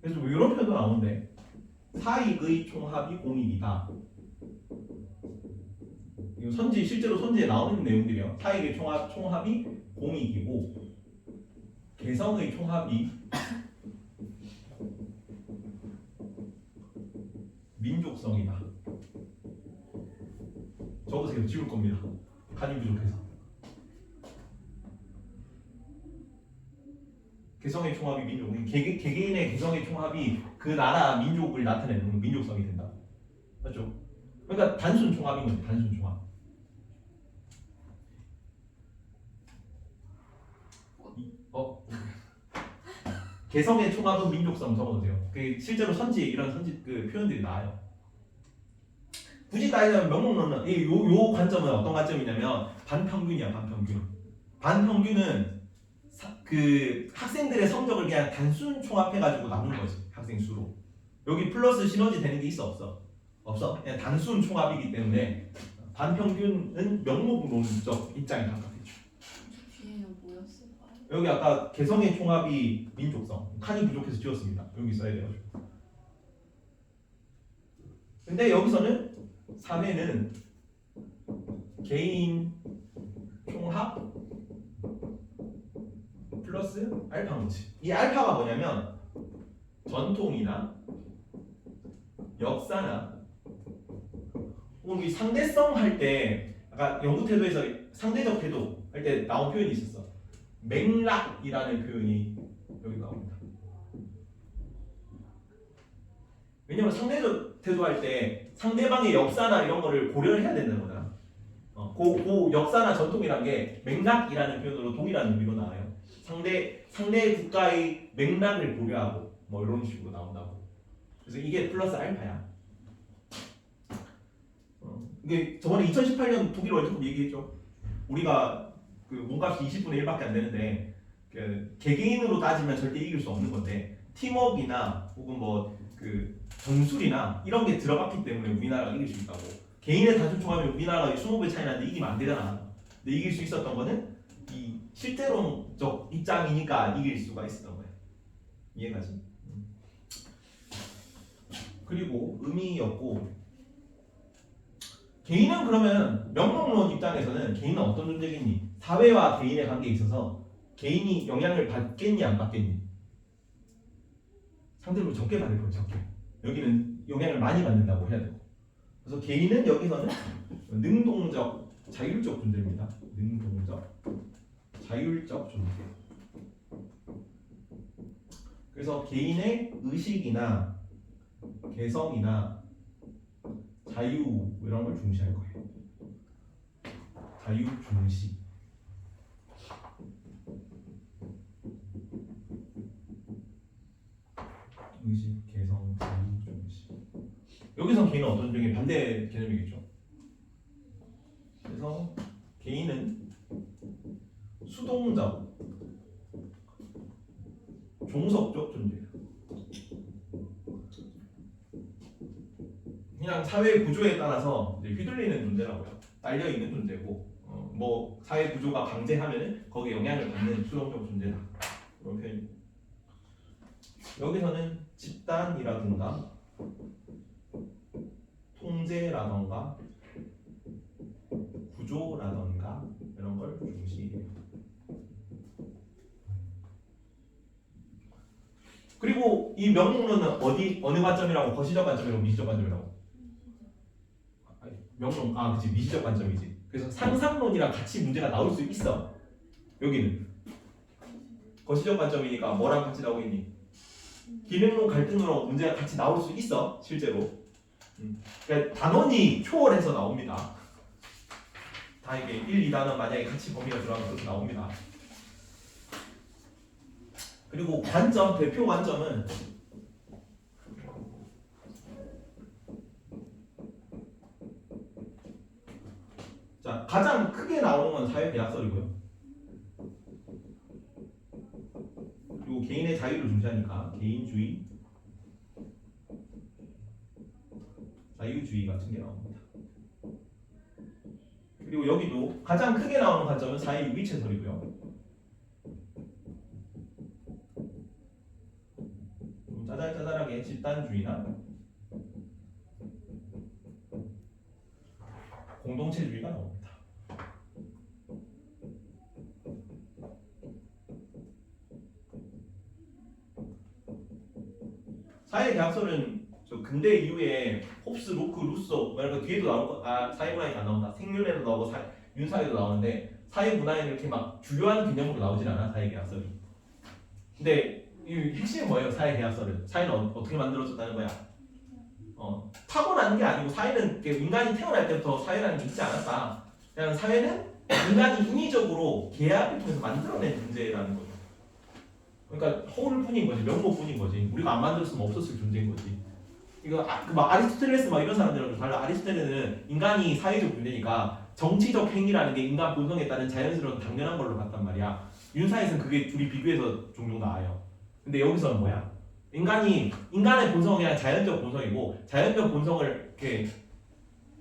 그래서 뭐 이런 표현도 나오는데 사익의 총합이 공익이다. 이거 실제로 선지에 나오는 내용들이요. 사익의 총합이 공익이고 개성의 총합이 민족성이다. 적으세요. 지울 겁니다. 칸이 부족해서. 개성의 총합이 민족. 개개인의 개성의 총합이 그 나라 민족을 나타내는 민족성이 된다. 맞죠? 그러니까 단순 총합인 거지. 단순 총합. 개성의 총합은 민족성 적어도 돼요. 그 실제로 선지 이런 선지 그 표현들이 나와요. 굳이 따지자면 명목론은 요 관점은 어떤 관점이냐면 반평균이야. 반평균. 반평균은 그 학생들의 성적을 그냥 단순 총합해가지고 나눈 거지. 학생 수로. 여기 플러스 시너지 되는 게 있어 없어? 없어. 그냥 단순 총합이기 때문에 반평균은 명목론적 입장에 가깝겠죠. 뒤에는 뭐였을까요? 여기 아까 개성의 총합이 민족성. 칸이 부족해서 지웠습니다. 여기 써야 돼요. 근데 여기서는 사회는 개인 총합 플러스 알파인 거지. 이 알파가 뭐냐면 전통이나 역사나 혹은 우리 상대성 할 때 아까 연구 태도에서 상대적 태도 할 때 나온 표현이 있었어. 맥락이라는 표현이 여기 나옵니다. 왜냐면 상대적 태도할 때 상대방의 역사나 이런 거를 고려를 해야 된다는 거잖아. 그 역사나 전통이란 게 맥락이라는 표현으로 동일한 의미로 나와요. 상대 국가의 맥락을 고려하고 뭐 이런 식으로 나온다고. 그래서 이게 플러스 알파야. 이게 저번에 2018년 독일 월드컵 얘기했죠. 우리가 그 몸값이 20분의 1밖에 안 되는데 그 개개인으로 따지면 절대 이길 수 없는 건데 팀워크나 혹은 뭐 그 전술이나 이런 게 들어갔기 때문에 우리나라가 이길 수 있다고. 개인의 단순 총합이면 우리나라가 20배 차이 나는데 이기면 안 되잖아. 근데 이길 수 있었던 거는 이 실제론적 입장이니까 이길 수가 있었던 거야. 이해가지? 그리고 의미였고 개인은 그러면 명목론 입장에서는 개인은 어떤 존재겠니? 사회와 개인의 관계에 있어서 개인이 영향을 받겠니 안 받겠니? 상대로 적게 받을 거예요. 적게. 여기는 영향을 많이 받는다고 해야 되고. 그래서 개인은 여기서는 능동적, 자율적 존재입니다. 능동적, 자율적 존재. 그래서 개인의 의식이나 개성이나 자유 이런 걸 중시할 거예요. 자유 중시. 의식, 개성, 자유 중시. 여기서 개인은 어떤 종의 반대 개념이겠죠. 그래서 개인은 수동적, 종속적 존재예요. 그냥 사회 구조에 따라서 이제 휘둘리는 존재라고요. 딸려 있는 존재고, 뭐 사회 구조가 강제하면은 거기에 영향을 받는 수동적 존재다. 그런 표현입니다. 여기서는 집단이라든가 통제라던가 구조라던가 이런 걸 중시해요. 그리고 이 명목론은 어느 관점이라고? 거시적 관점이라고 미시적 관점이라고? 명론 그치 미시적 관점이지. 그래서 상상론이랑 같이 문제가 나올 수 있어. 여기는 거시적 관점이니까 뭐랑 같이 나오겠니? 기능론 갈등으로 문제가 같이 나올 수 있어 실제로. 그러니까 단원이 초월해서 나옵니다. 다 이게 1, 2단원 만약에 같이 범위가 들어가면 그렇게 나옵니다. 그리고 관점, 대표 관점은 자 가장 크게 나오는 건 사회계약설이고요. 그리고 개인의 자유를 중시하니까 개인주의, 자유주의 같은 게 나옵니다. 그리고 여기도 가장 크게 나오는 관점은 사회 유기체설이고요. 좀 짜잘짜잘하게 집단주의나 공동체주의가 나옵니다. 사회계약설은 저 근대 이후에 홉스, 로크, 루소 말고 뒤에도 나올 거, 사회문화에는 안 나온다. 생률에도 나오고 윤사에도 나오는데 사회문화에는 이렇게 막 주요한 개념으로 나오진 않아 사회계약설이. 근데 이 핵심은 뭐예요? 사회계약설은 사회는 어떻게 만들어졌다는 거야? 타고나는 게 아니고 사회는 인간이 태어날 때부터 사회라는 게 있지 않았다. 그냥 사회는 인간이 인위적으로 계약을 통해서 만들어낸 존재라는 거죠. 그러니까 허울뿐인 거지, 명목뿐인 거지. 우리가 안 만들었으면 없었을 존재인 거지. 이거 막 아리스토텔레스 막 이런 사람들은 좀 달라. 아리스토텔레스는 인간이 사회적 존재니까 정치적 행위라는 게 인간 본성에 따른 자연스러운 당연한 걸로 봤단 말이야. 윤사에서는 그게 둘이 비교해서 종종 나와요. 근데 여기서는 뭐야? 인간의 본성은 그냥 자연적 본성이고 자연적 본성을 이렇게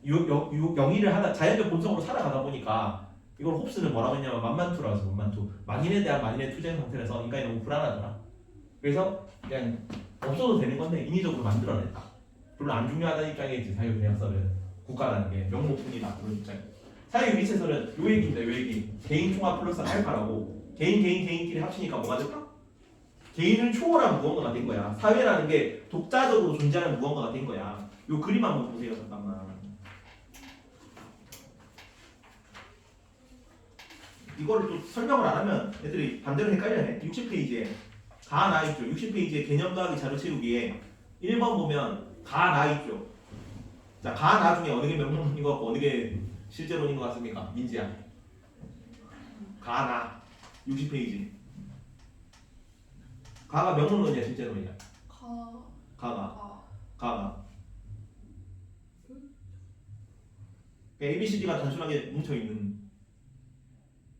영위를 하다 자연적 본성으로 살아가다 보니까 이걸 홉스는 뭐라고 했냐면 만만투라고 해서 만만투. 만인에 대한 만인의 투쟁 상태라서 인간이 너무 불안하더라. 그래서 그냥 없어도 되는 건데 인위적으로 만들어냈다. 별로 안 중요하다는 입장이지. 사회계약서는 국가라는 게 명목뿐이다 그런 입장. 사회유리체설은 요 얘기입니다. 요 얘기. 개인 총합 플러스 알파라고. 개인끼리 합치니까 뭐가 됐다? 개인을 초월한 무언가가 된 거야. 사회라는 게 독자적으로 존재하는 무언가가 된 거야. 요 그림 한번 보세요. 잠깐만. 이거를 또 설명을 안 하면 애들이 반대로 헷갈려해. 60페이지에 가 나 있죠. 60페이지에 개념과학의 자료 채우기에 1번 보면 가 나 있죠. 자, 가 나 중에 어느 게 명령인 것 같고 어느 게 실제론인 것 같습니까? 민지야. 가 나 60페이지. 가가 명령론이야 실제론이야? 가가 ABCD가 단순하게 뭉쳐있는.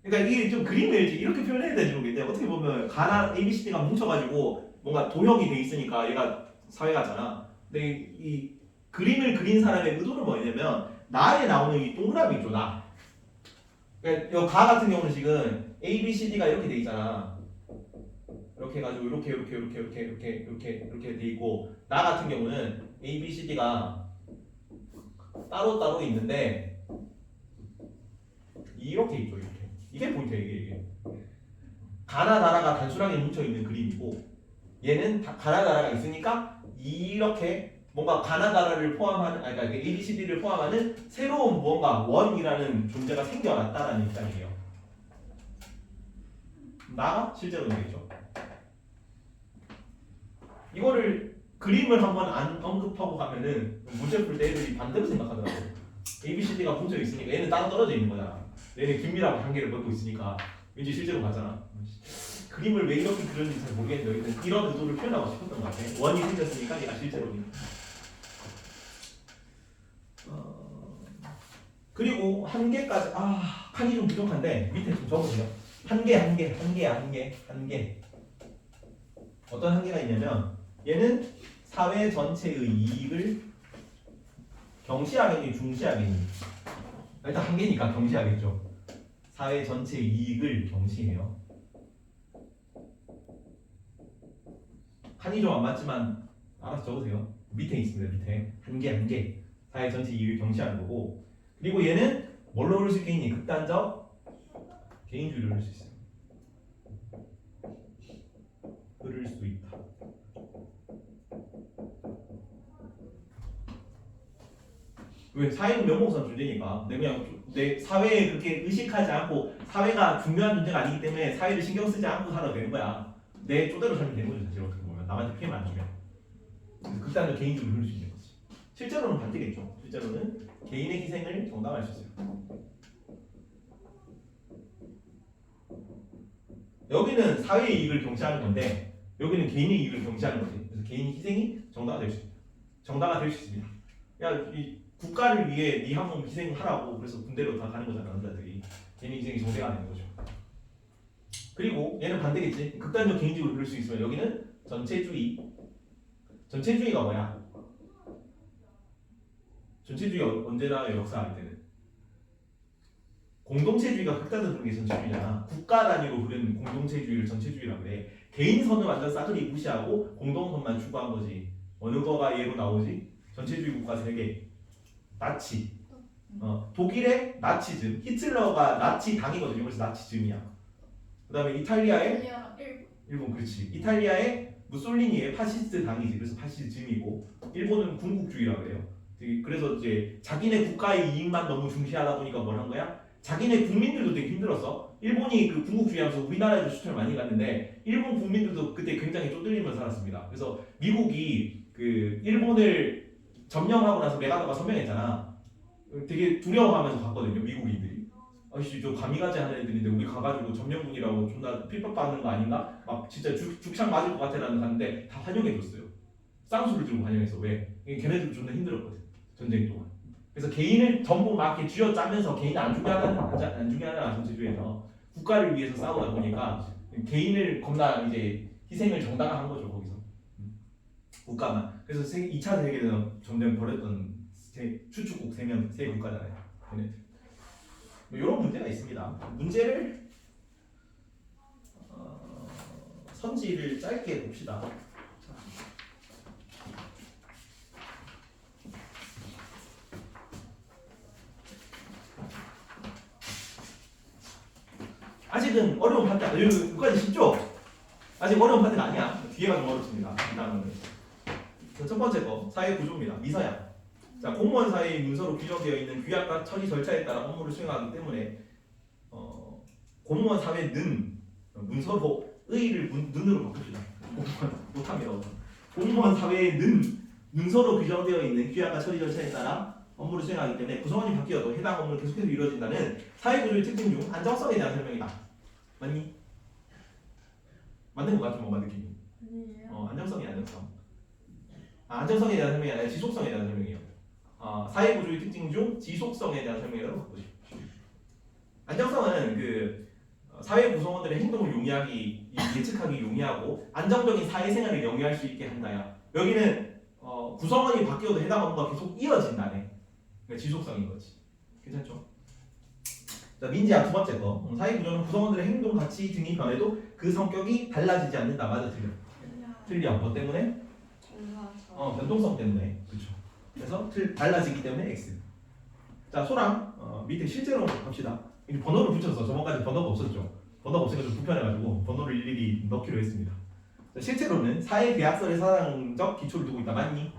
그러니까 이게 좀 그림을 이렇게 표현해야 되는지 모르겠는데 어떻게 보면 가나 ABCD가 뭉쳐가지고 뭔가 도형이 돼 있으니까 얘가 사회가잖아. 근데 이 그림을 그린 사람의 의도는 뭐냐면 나에 나오는 이 동그라미 있죠. 나. 그러니까 이 가 같은 경우는 지금 ABCD가 이렇게 돼 있잖아. 이렇게 해가지고 이렇게 돼 있고 나 같은 경우는 ABCD가 따로 있는데 이렇게 있죠. 이게 포인트예요. 이게 가나 나라가 단순하게 뭉쳐 있는 그림이고 얘는 가나 나라가 있으니까 이렇게 뭔가 가나 나라를 포함하는 그러니까 ABCD를 포함하는 새로운 무언가 원이라는 존재가 생겨났다라는 입장이에요. 나가 실제로 되겠죠. 이거를 그림을 한번 안 언급하고 가면은 문제 풀 때 애들이 반대로 생각하더라고. ABCD가 뭉쳐 있으니까 얘는 따로 떨어져 있는 거잖아. 얘는 긴밀하고 관계를 맺고 있으니까 왠지 실제로 가잖아. 그림을 왜 이렇게 그렸는지 잘 모르겠는데 이런 의도를 표현하고 싶었던 것 같아. 원이 생겼으니까 얘가 실제로. 그리고 한 개까지 칸이 좀 부족한데 밑에 좀 적으세요. 한 개. 어떤 한계가 있냐면 얘는 사회 전체의 이익을 경시하겠니 중시하겠니? 일단 한 개니까 경시하겠죠. 사회 전체의 이익을 경시해요. 칸이 좀 안 맞지만 알아서 적으세요. 밑에 있습니다. 밑에 한 개. 사회 전체 이익을 경시하는 거고. 그리고 얘는 뭘로 흐를 수 있겠니? 극단적 개인주의로 흐를 수 있어요. 흐를 수 있다. 왜? 사회는 명목상 존재니까 내 사회에 그렇게 의식하지 않고 사회가 중요한 존재가 아니기 때문에 사회를 신경 쓰지 않고 살아도 되는 거야. 내 쪼대로 살면 되는 거죠. 사실 어떻게 보면 남한테 피해만 안 주면. 그래서 극단적 개인주의로 흐를 수 있는 거지. 실제로는 반대겠죠. 실제로는 개인의 희생을 정당화할 수 있어요. 여기는 사회의 이익을 경시하는 건데 여기는 개인의 이익을 경시하는 거지. 그래서 개인의 희생이 정당화될 수 있습니다. 정당화될 수 있습니다. 그러니까 이 국가를 위해 네 한 몸 희생하라고 그래서 군대로 다 가는 거잖아. 남자들이. 개인의 희생이 정대가 되는 거죠. 그리고 얘는 반대겠지. 극단적 개인주의로 흐를 수 있으면 여기는 전체주의. 전체주의가 뭐야? 전체주의가 언제 나와요? 역사할 때는 공동체주의가 극단적으로 게 전체주의잖아. 국가 단위로 흐르는 공동체주의를 전체주의라고 그래. 개인선을 완전 싸그리 무시하고 공동선만 추구한 거지. 어느 거가 예로 나오지? 전체주의 국가 3개. 나치. 독일의 나치즘. 히틀러가 나치 당이거든요. 그래서 나치즘이야. 그 다음에 이탈리아의 일본 그렇지. 이탈리아의 무솔리니의 파시스트 당이지. 그래서 파시즘이고 일본은 군국주의라고 그래요. 그래서 이제 자기네 국가의 이익만 너무 중시하다 보니까 뭘 한 거야? 자기네 국민들도 되게 힘들었어. 일본이 그 군국주의하면서 우리나라에도 수출 많이 갔는데 일본 국민들도 그때 굉장히 쪼들리면서 살았습니다. 그래서 미국이 그 일본을 점령하고 나서 메가더가 선명했잖아. 되게 두려워하면서 갔거든요, 미국인들이. 아씨 저 가미가제 하는 애들인데 우리 가가지고 점령군이라고 존나 핍박받는 거 아닌가? 막 진짜 죽창 맞을 것 같아라는 갔는데 다 환영해줬어요. 쌍수를 들고 환영해서. 왜? 걔네들 존나 힘들었거든, 전쟁 동안. 그래서 개인을 전부 막 이렇게 쥐어짜면서 개인 안 죽게 하는 아সম제주에서 국가를 위해서 싸우다 보니까 개인을 겁나 이제 희생을 정당화한 거죠, 거기서. 국가만. 그래서 2차 세계대전 전쟁 벌였던 추축국 세 국가잖아요. 걔네들. 뭐 이런 문제가 있습니다. 문제를 선지를 짧게 봅시다. 아직은 어려운 파트, 여기까지 쉽죠? 아직 어려운 파트가 아니야. 뒤에가 좀 어렵습니다. 다음은 첫 번째 거 사회 구조입니다. 미서양. 자, 공무원 사회의 문서로 규정되어 있는 규약과 처리 절차에 따라 업무를 수행하기 때문에 공무원 사회는 문서로 의의를 눈으로 바꿉시다. 공무원 못합니다. 공무원 사회는 문서로 규정되어 있는 규약과 처리 절차에 따라 업무를 수행하기 때문에 구성원이 바뀌어도 해당 업무는 계속해서 이루어진다는 사회구조의 특징 중 안정성에 대한 설명이다. 맞니? 맞는 것 같은 뭔가 느낌이. 아니에요. 안정성이 안정성. 안정성에 대한 설명이 아니라 지속성에 대한 설명이에요. 사회구조의 특징 중 지속성에 대한 설명이라고 바꾸십시오. 안정성은 그 사회 구성원들의 행동을 용이하기, 예측하기 용이하고 안정적인 사회생활을 영위할 수 있게 한다야. 여기는 구성원이 바뀌어도 해당 업무가 계속 이어진다네. 그러니까 지속성인 거지. 괜찮죠? 자, 민지학 두 번째 거. 사회 구조는 구성원들의 행동, 가치 등이 변해도 그 성격이 달라지지 않는다. 맞아, 틀려? 틀려. 뭐 때문에? 달라서. 변동성 때문에. 그렇죠. 그래서 달라지기 때문에 X. 자, 소랑 밑에 실제로 갑시다. 이제 번호를 붙였어. 저번까지 번호가 없었죠. 번호가 없으니까 좀 불편해가지고 번호를 일일이 넣기로 했습니다. 자, 실제로는 사회계약설의 사상적 기초를 두고 있다. 맞니?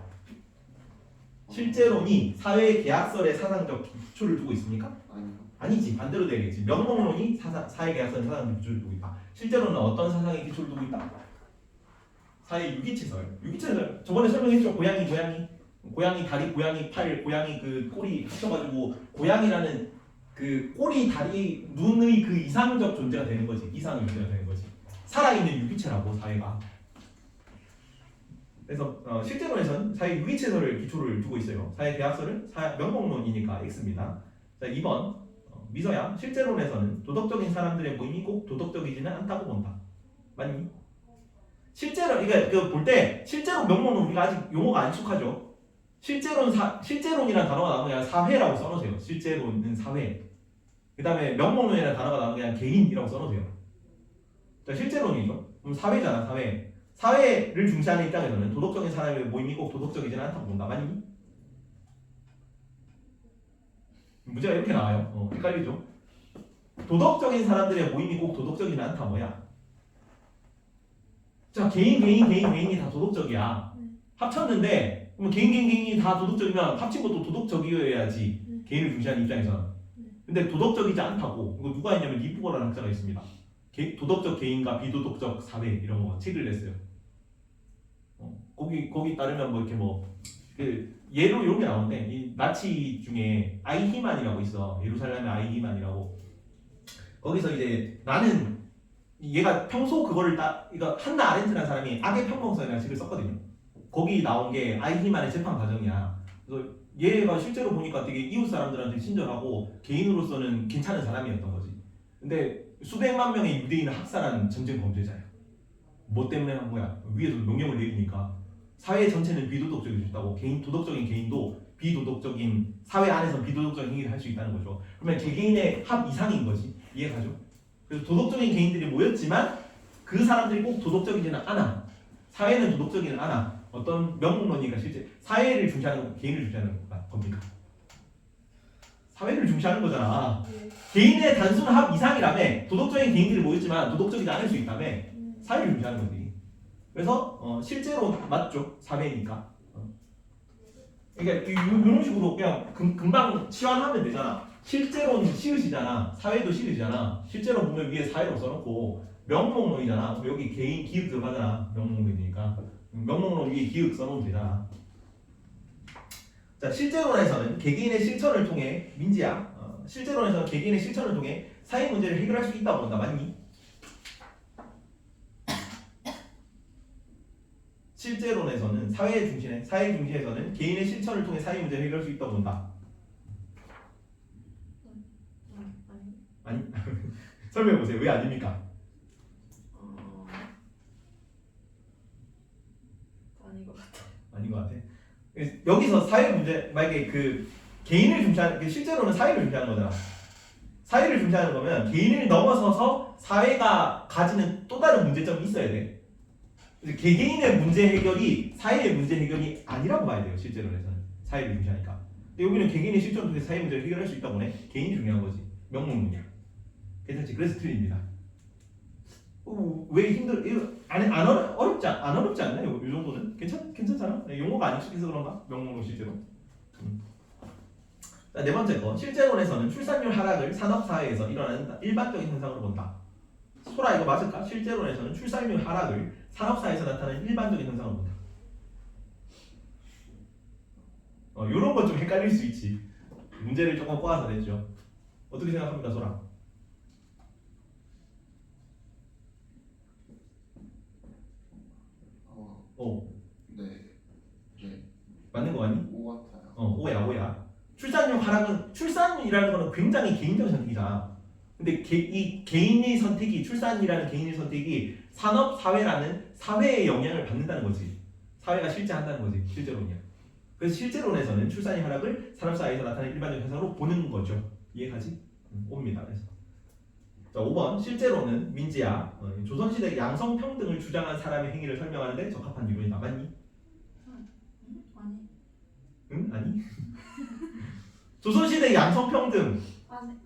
실제론이 사회계약설의 사상적 기초를 두고 있습니까? 아니요. 아니지. 반대로 되겠지. 명목론이 사회계약설의 사상적 기초를 두고 있다. 실제로는 어떤 사상의 기초를 두고 있다? 사회 유기체설. 유기체설 저번에 설명했죠. 고양이 다리, 고양이 팔, 고양이 그 꼬리 합쳐가지고 고양이라는 그 꼬리, 다리, 눈의 그 이상적 존재가 되는 거지. 이상의 존재가 되는 거지. 살아있는 유기체라고 사회가. 그래서 실제론에서는 사회 유기체설을 기초를 두고 있어요. 사회 계약설은 명목론이니까 X입니다. 자, 2번 미서양. 실제론에서는 도덕적인 사람들의 모임이 꼭 도덕적이지는 않다고 본다. 맞니? 실제로 이게 볼 때 실제로 명목론 우리가 아직 용어가 안 익숙하죠. 실제론이라는 단어가 나오면 그냥 사회라고 써놓으세요. 실제론은 사회. 그 다음에 명목론이라는 단어가 나오면 그냥 개인이라고 써놓으세요. 자, 실제론이죠. 그럼 사회잖아, 사회. 사회를 중시하는 입장에서는 도덕적인 사람의 모임이 꼭 도덕적이지는 않다고 본다. 맞니? 문제가 이렇게 나와요. 헷갈리죠? 도덕적인 사람들의 모임이 꼭 도덕적이지 않다 뭐야? 자, 개인이 다 도덕적이야. 합쳤는데 그럼 개인이 다 도덕적이면 합친 것도 도덕적이어야지. 개인을 중시하는 입장에서는. 근데 도덕적이지 않다고. 이거 누가 했냐면 리프거라는 학자가 있습니다. 도덕적 개인과 비도덕적 사회 이런 거 책을 냈어요. 거기 따르면 뭐 이렇게 그 예로 이런 게 나오는데 이 나치 중에 아이히만이라고 있어. 예루살렘의 아이히만이라고. 거기서 이제 나는 얘가 평소 그거를 이거 한나 아렌트라는 사람이 악의 평범성이라는 책을 썼거든요. 거기 나온 게 아이히만의 재판 과정이야. 그래서 얘가 실제로 보니까 되게 이웃 사람들한테 친절하고 개인으로서는 괜찮은 사람이었던 거지. 근데 수백만 명의 유대인을 학살한 전쟁 범죄자야. 뭐 때문에 한 거야? 위에서 명령을 내리니까 사회 전체는 비도덕적일 수 있다고. 도덕적인 개인도 비도덕적인 사회 안에서 비도덕적인 행위를 할 수 있다는 거죠. 그러면 개개인의 합 이상인 거지. 이해가죠? 그래서 도덕적인 개인들이 모였지만 그 사람들이 꼭 도덕적이지는 않아. 사회는 도덕적이지는 않아. 어떤 명목론이니까 실제 사회를 중시하는 거, 개인을 중시하는 겁니까? 사회를 중시하는 거잖아. 개인의 단순 합 이상이라며. 도덕적인 개인들이 모였지만 도덕적이지 않을 수 있다며. 사회를 중시하는 거지. 그래서 실제로 맞죠. 사회니까. 그러니까 이런 식으로 그냥 금방 치환하면 되잖아. 실제로는 시읒이잖아. 사회도 시읒이잖아. 실제로 보면 위에 사회라고 써놓고 명목론이잖아. 여기 개인 기획 들어가잖아. 명목론이니까. 명목론 위에 기획 써놓으면 되잖아. 자, 실제론에서는 개개인의 실천을 통해 민지야. 실제론에서는 개개인의 실천을 통해 사회 문제를 해결할 수 있다고 본다. 맞니? 실제론에서는 사회 중심에서는 개인의 실천을 통해 사회 문제를 해결할 수 있다고 본다. 아니. 아니? 설명해 보세요. 왜 아닙니까? 아닌 것 같아. 아닌 것 같아. 여기서 사회 문제 만약에 그 개인을 중시하는 실제로는 사회를 중시하는 거잖아. 사회를 중시하는 거면 개인을 넘어서서 사회가 가지는 또 다른 문제점이 있어야 돼. 그래서 개개인의 문제 해결이 사회의 문제 해결이 아니라고 봐야 돼요. 실제로는 사회를 중시하니까. 근데 여기는 개개인의 실천을 통해 사회 문제를 해결할 수 있다고 보네. 개인이 중요한 거지. 명목론이야. 괜찮지? 그래서 틀립니다. 왜 이거 어렵지 않나요? 이 정도는 괜찮잖아. 용어가 안 익숙해서 그런가? 명목론 실제로. 자, 네 번째 거. 실제론에서는 출산율 하락을 산업 사회에서 일어나는 일반적인 현상으로 본다. 소라 이거 맞을까? 실제론에서는 출산율 하락을 산업 사회에서 나타나는 일반적인 현상으로 본다. 이런 건 좀 헷갈릴 수 있지. 문제를 조금 꼬아서 냈죠. 어떻게 생각합니까, 소라? 네. 네. 맞는 거 같니? 오 같아요. 오야. 출산이라는 거는 굉장히 개인적인 선택이잖아. 근데 이 개인의 선택이 출산이라는 개인의 선택이 산업 사회라는 사회의 영향을 받는다는 거지. 사회가 실제한다는 거지. 실제론이야. 그래서 실제론에서는 출산의 하락을 산업 사회에서 나타나는 일반적인 현상으로 보는 거죠. 이해가지? 옵니다. 그래서 자, 5번 실제로는 민지야 조선시대 양성평등을 주장한 사람의 행위를 설명하는데 적합한 이론이다. 맞니? 아니. 응? 아니? 조선시대 양성평등 아니.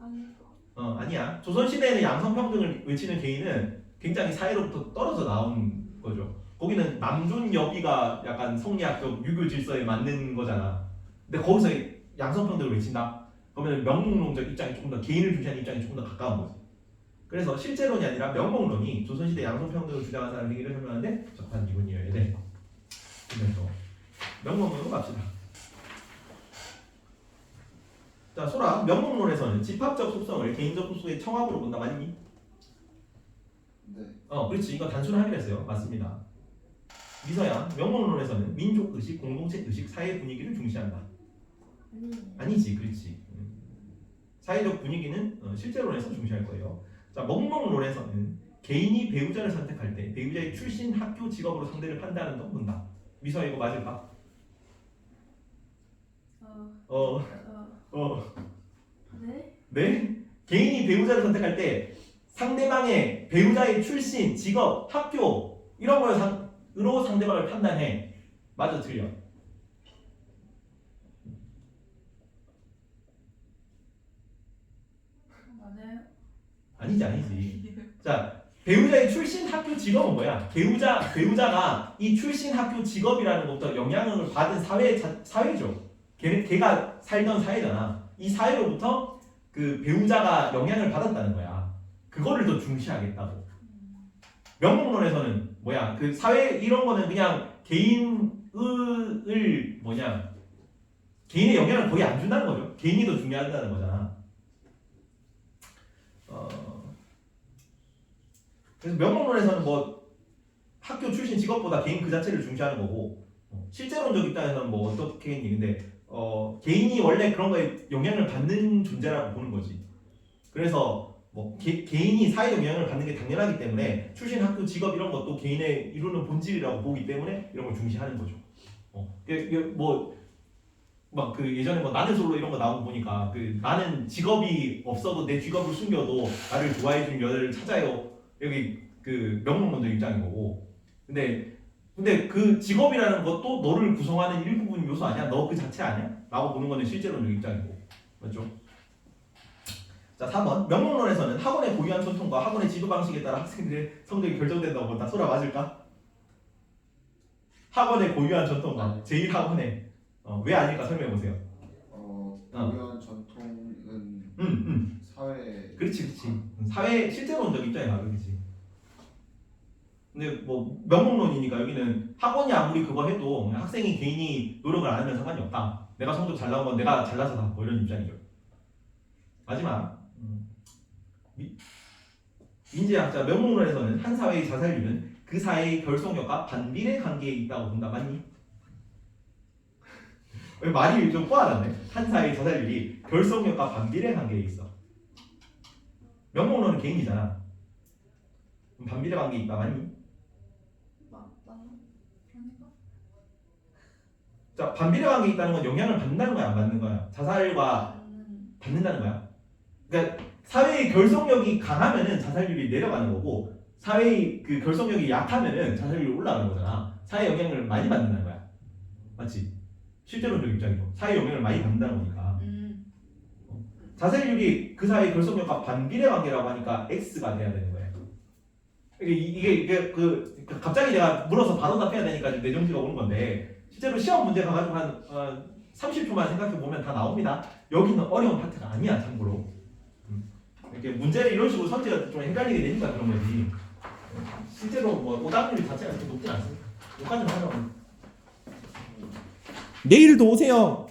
아니야. 조선시대에는 양성평등을 외치는 개인은 굉장히 사회로부터 떨어져 나온 거죠. 거기는 남존 여비가 약간 성리학적 유교 질서에 맞는 거잖아. 근데 거기서 양성평등을 외친다? 그러면 명목론적 입장이 조금 더 개인을 중시하는 입장이 조금 더 가까운 거지. 그래서 실제론이 아니라 명목론이 조선시대 양성평등을 주장한 사람의 행위를 설명하는데 적합한 이론이어야 돼. 그래서 명목론으로 갑시다. 자, 소라 명목론에서는 집합적 속성을 개인적 속성의 청합으로 본다. 맞니? 네. 그렇지. 이거 단순하게 했어요. 맞습니다. 미서야 명목론에서는 민족 의식, 공동체 의식, 사회 분위기를 중시한다. 아니지, 그렇지. 사회적 분위기는 실제론에서 중시할 거예요. 자, 명목론에서는 개인이 배우자를 선택할 때 배우자의 출신, 학교, 직업으로 상대를 판단하는 건 본다. 미서야 이거 맞을까? 네? 네? 개인이 배우자를 선택할 때 상대방의 배우자의 출신, 직업, 학교 이런 걸로 상대방을 판단해. 맞아, 틀려? 맞아요. 아니지. 자, 배우자의 출신, 학교, 직업은 뭐야? 배우자가 이 출신, 학교, 직업이라는 것부터 영향을 받은 사회죠. 걔가 살던 사회잖아. 이 사회로부터 그 배우자가 영향을 받았다는 거야. 그거를 더 중시하겠다고. 명목론에서는 뭐야? 그 사회 이런 거는 그냥 개인의 개인의 영향을 거의 안 준다는 거죠. 개인이 더 중요하다는 거잖아. 그래서 명목론에서는 뭐 학교 출신 직업보다 개인 그 자체를 중시하는 거고 실제론적 입장에서는 뭐 어떻게 했니? 근데 개인이 원래 그런 거에 영향을 받는 존재라고 보는 거지. 그래서 뭐 개인이 사회 영향을 받는 게 당연하기 때문에 출신, 학교, 직업 이런 것도 개인의 이루는 본질이라고 보기 때문에 이런 걸 중시하는 거죠. 막 그 예전에 뭐 나는 솔로 이런 거 나오고 보니까 그 나는 직업이 없어도 내 직업을 숨겨도 나를 좋아해주는 여자를 찾아요. 여기 그 명목론적 입장인 거고. 근데 그 직업이라는 것도 너를 구성하는 일부분 요소 아니야? 너 그 자체 아니야? 라고 보는 거는 실제론적 입장이고. 맞죠? 자, 4번. 명목론에서는 학원의 고유한 전통과 학원의 지도 방식에 따라 학생들의 성적이 결정된다고 본다. 소라 맞을까? 학원의 고유한 전통과 제1학원의 왜 아닐까 설명해 보세요. 고유한 전통은 응. 사회. 그렇지. 사회 실제론적 입장에 가격이지. 근데 뭐 명목론이니까 여기는 학원이 아무리 그거 해도 그냥 학생이 개인이 노력을 안 하면 상관이 없다. 내가 성적 잘 나온 건 내가 잘나서다. 뭐 이런 입장이죠. 마지막 민재학자 명목론에서는 한 사회의 자살률은 그 사회의 결속력과 반비례 관계에 있다고 본다. 맞니? 말이 좀 뽀하다네. 한 사회의 자살률이 결속력과 반비례 관계에 있어. 명목론은 개인이잖아. 그럼 반비례 관계에 있다. 맞니? 맞다. 그러니까. 자, 반비례 관계에 있다는 건 영향을 받는다는 거야, 안 받는 거야? 자살과 저는 받는다는 거야. 그러니까 사회의 결속력이 강하면은 자살률이 내려가는 거고 사회의 그 결속력이 약하면은 자살률이 올라가는 거잖아. 사회 영향을 많이 받는다는 거야. 맞지? 실제로적 입장이죠. 사회 영향을 많이 받는다는 거니까. 자살률이 그 사회의 결속력과 반비례 관계라고 하니까 X가 돼야 되는 거예요. 이게 갑자기 내가 물어서 바로 답해야 되니까 지금 내정지가 오는 건데 실제로 시험 문제 가가지고 한 30초만 생각해 보면 다 나옵니다. 여기는 어려운 파트가 아니야, 참고로. 이렇게 문제를 이런 식으로 선지가 좀 헷갈리게 되니까 그런 거지. 실제로 뭐 오답률 자체가 그렇게 높진 않습니다. 여기까지만 하려고. 내일도 오세요.